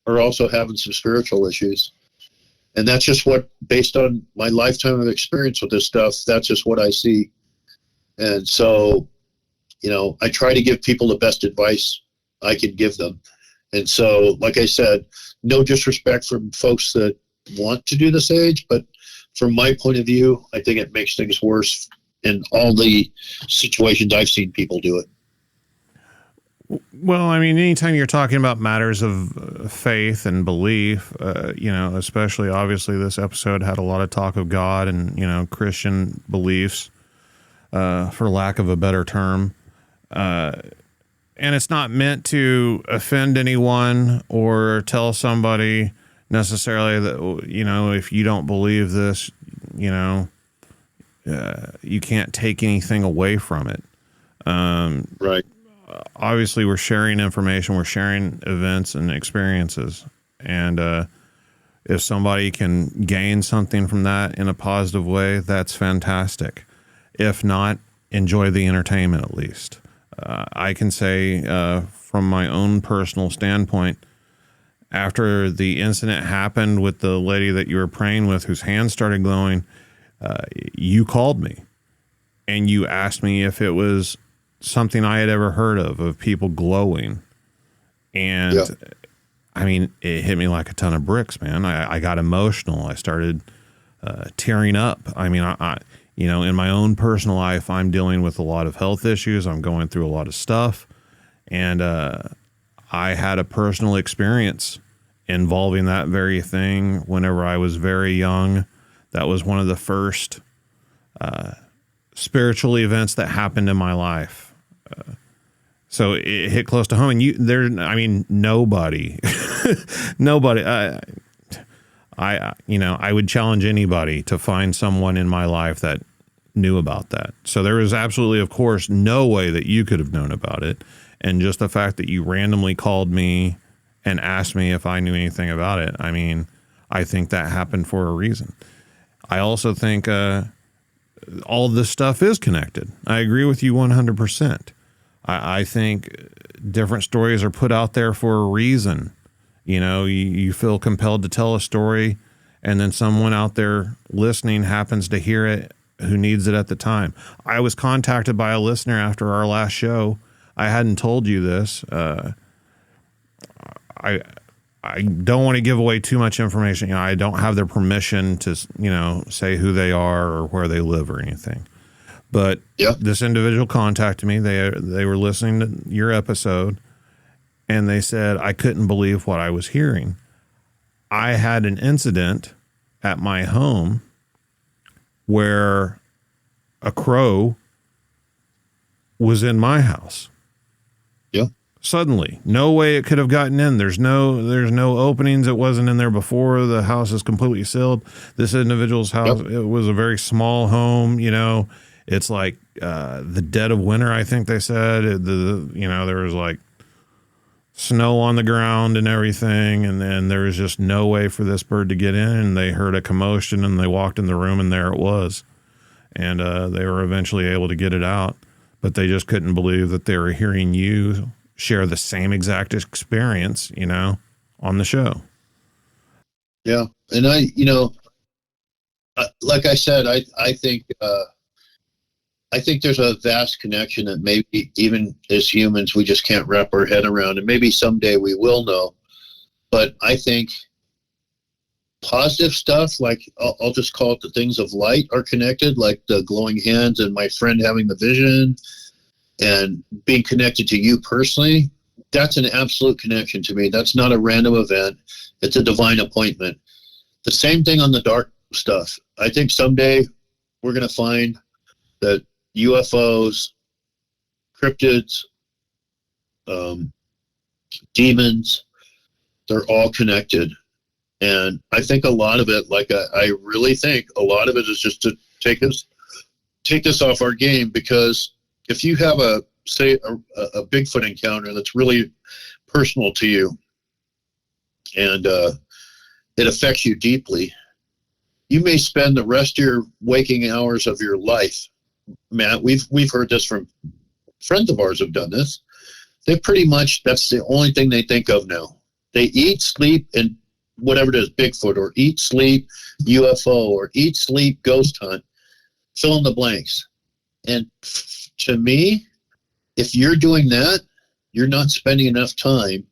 are also having some spiritual issues. And that's just based on my lifetime of experience with this stuff, that's just what I see. And so, I try to give people the best advice I can give them. And so, like I said, no disrespect from folks that want to do the sage, but from my point of view, I think it makes things worse in all the situations I've seen people do it. Well, I mean, anytime you're talking about matters of faith and belief, especially obviously this episode had a lot of talk of God and, Christian beliefs, for lack of a better term. And it's not meant to offend anyone or tell somebody necessarily that, if you don't believe this, you can't take anything away from it. Right. Obviously, we're sharing information, we're sharing events and experiences. And, If somebody can gain something from that in a positive way, that's fantastic. If not, enjoy the entertainment at least. I can say from my own personal standpoint, after the incident happened with the lady that you were praying with whose hands started glowing, you called me and you asked me if it was something I had ever heard of people glowing. And yeah. I mean, it hit me like a ton of bricks, man. I got emotional. I started tearing up. I mean, I in my own personal life, I'm dealing with a lot of health issues. I'm going through a lot of stuff. And I had a personal experience involving that very thing whenever I was very young. That was one of the first spiritual events that happened in my life. So it hit close to home. And nobody, I would challenge anybody to find someone in my life that knew about that. So there was absolutely, of course, no way that you could have known about it. And just the fact that you randomly called me and asked me if I knew anything about it, I mean, I think that happened for a reason. I also think all of this stuff is connected. I agree with you 100%. I think different stories are put out there for a reason. You feel compelled to tell a story, and then someone out there listening happens to hear it who needs it at the time. I was contacted by a listener after our last show. I hadn't told you this. I don't want to give away too much information. I don't have their permission to, say who they are or where they live or anything. But This individual contacted me. They were listening to your episode, and they said, I couldn't believe what I was hearing. I had an incident at my home where a crow was in my house. Yeah. Suddenly, no way it could have gotten in. There's no openings. It wasn't in there before. The house is completely sealed. This individual's house, It was a very small home, It's like the dead of winter, I think they said. There was like snow on the ground and everything, and then there was just no way for this bird to get in, and they heard a commotion, and they walked in the room, and there it was. And they were eventually able to get it out, but they just couldn't believe that they were hearing you share the same exact experience, on the show. Yeah. And like I said, I think there's a vast connection that maybe even as humans, we just can't wrap our head around, and maybe someday we will know. But I think positive stuff, like I'll just call it the things of light, are connected, like the glowing hands and my friend having the vision and being connected to you personally. That's an absolute connection to me. That's not a random event. It's a divine appointment. The same thing on the dark stuff. I think someday we're going to find that UFOs, cryptids, demons, they're all connected. And I think a lot of it, I really think a lot of it is just to take us off our game, because if you have a Bigfoot encounter that's really personal to you and it affects you deeply, you may spend the rest of your waking hours of your life. Matt, we've heard this from friends of ours who've done this. They pretty much, that's the only thing they think of now. They eat, sleep, and whatever it is, Bigfoot, or eat, sleep, UFO, or eat, sleep, ghost hunt, fill in the blanks. And to me, if you're doing that, you're not spending enough time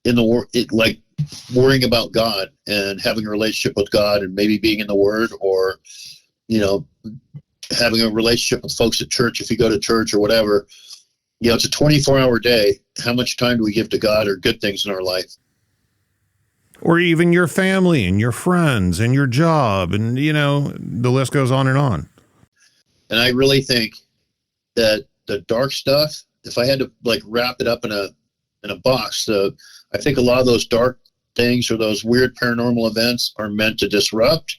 in the worrying about God and having a relationship with God, and maybe being in the Word, or having a relationship with folks at church, if you go to church or whatever. It's a 24-hour day. How much time do we give to God or good things in our life? Or even your family and your friends and your job, and the list goes on and on. And I really think that the dark stuff, if I had to wrap it up in a box, I think a lot of those dark things or those weird paranormal events are meant to disrupt,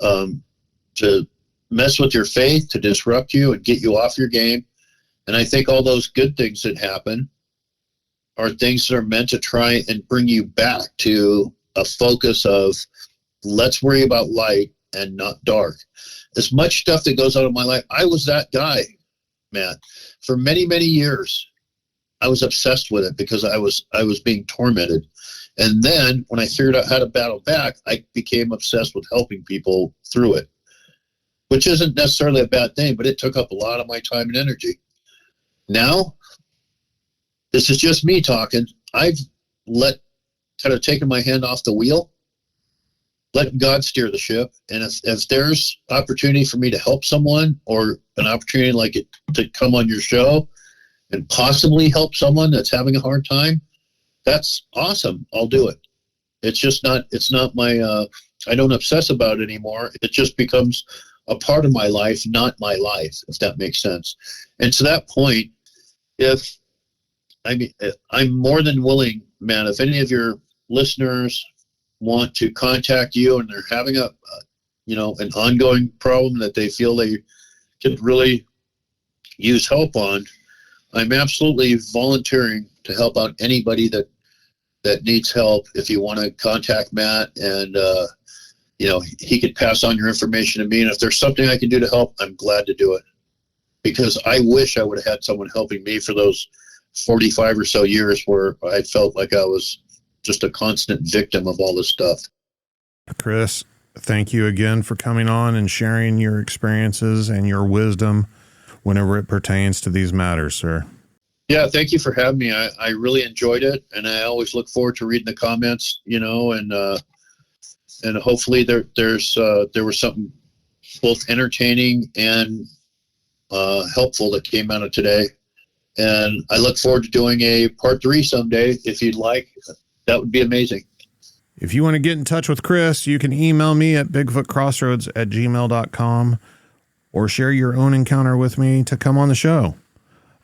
to mess with your faith, to disrupt you and get you off your game. And I think all those good things that happen are things that are meant to try and bring you back to a focus of let's worry about light and not dark. As much stuff that goes on in my life, I was that guy, Matt. For many, many years, I was obsessed with it because I was being tormented. And then when I figured out how to battle back, I became obsessed with helping people through it, which isn't necessarily a bad thing, but it took up a lot of my time and energy. Now, this is just me talking. I've taken my hand off the wheel, let God steer the ship. And if there's opportunity for me to help someone, or an opportunity like it to come on your show and possibly help someone that's having a hard time, that's awesome. I'll do it. It's not my, I don't obsess about it anymore. It just becomes a part of my life, not my life, if that makes sense. And to that point, I'm more than willing, man, if any of your listeners want to contact you and they're having an ongoing problem that they feel they could really use help on, I'm absolutely volunteering to help out anybody that needs help. If you want to contact Matt, and he could pass on your information to me, and if there's something I can do to help, I'm glad to do it, because I wish I would have had someone helping me for those 45 or so years where I felt like I was just a constant victim of all this stuff. Chris, thank you again for coming on and sharing your experiences and your wisdom whenever it pertains to these matters, sir. Yeah, thank you for having me. I really enjoyed it, and I always look forward to reading the comments, and hopefully there was something both entertaining and helpful that came out of today. And I look forward to doing a part 3 someday. If you'd like, that would be amazing. If you want to get in touch with Chris, you can email me at bigfootcrossroads@gmail.com, or share your own encounter with me to come on the show.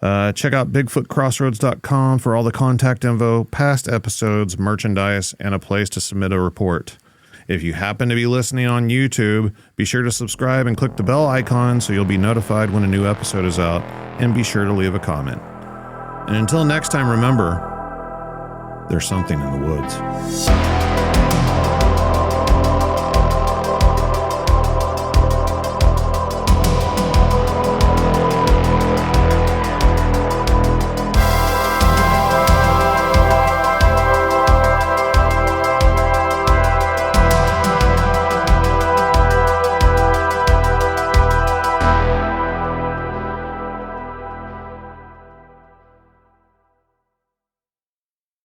Check out bigfootcrossroads.com for all the contact info, past episodes, merchandise, and a place to submit a report. If you happen to be listening on YouTube, be sure to subscribe and click the bell icon so you'll be notified when a new episode is out, and be sure to leave a comment. And until next time, remember, there's something in the woods.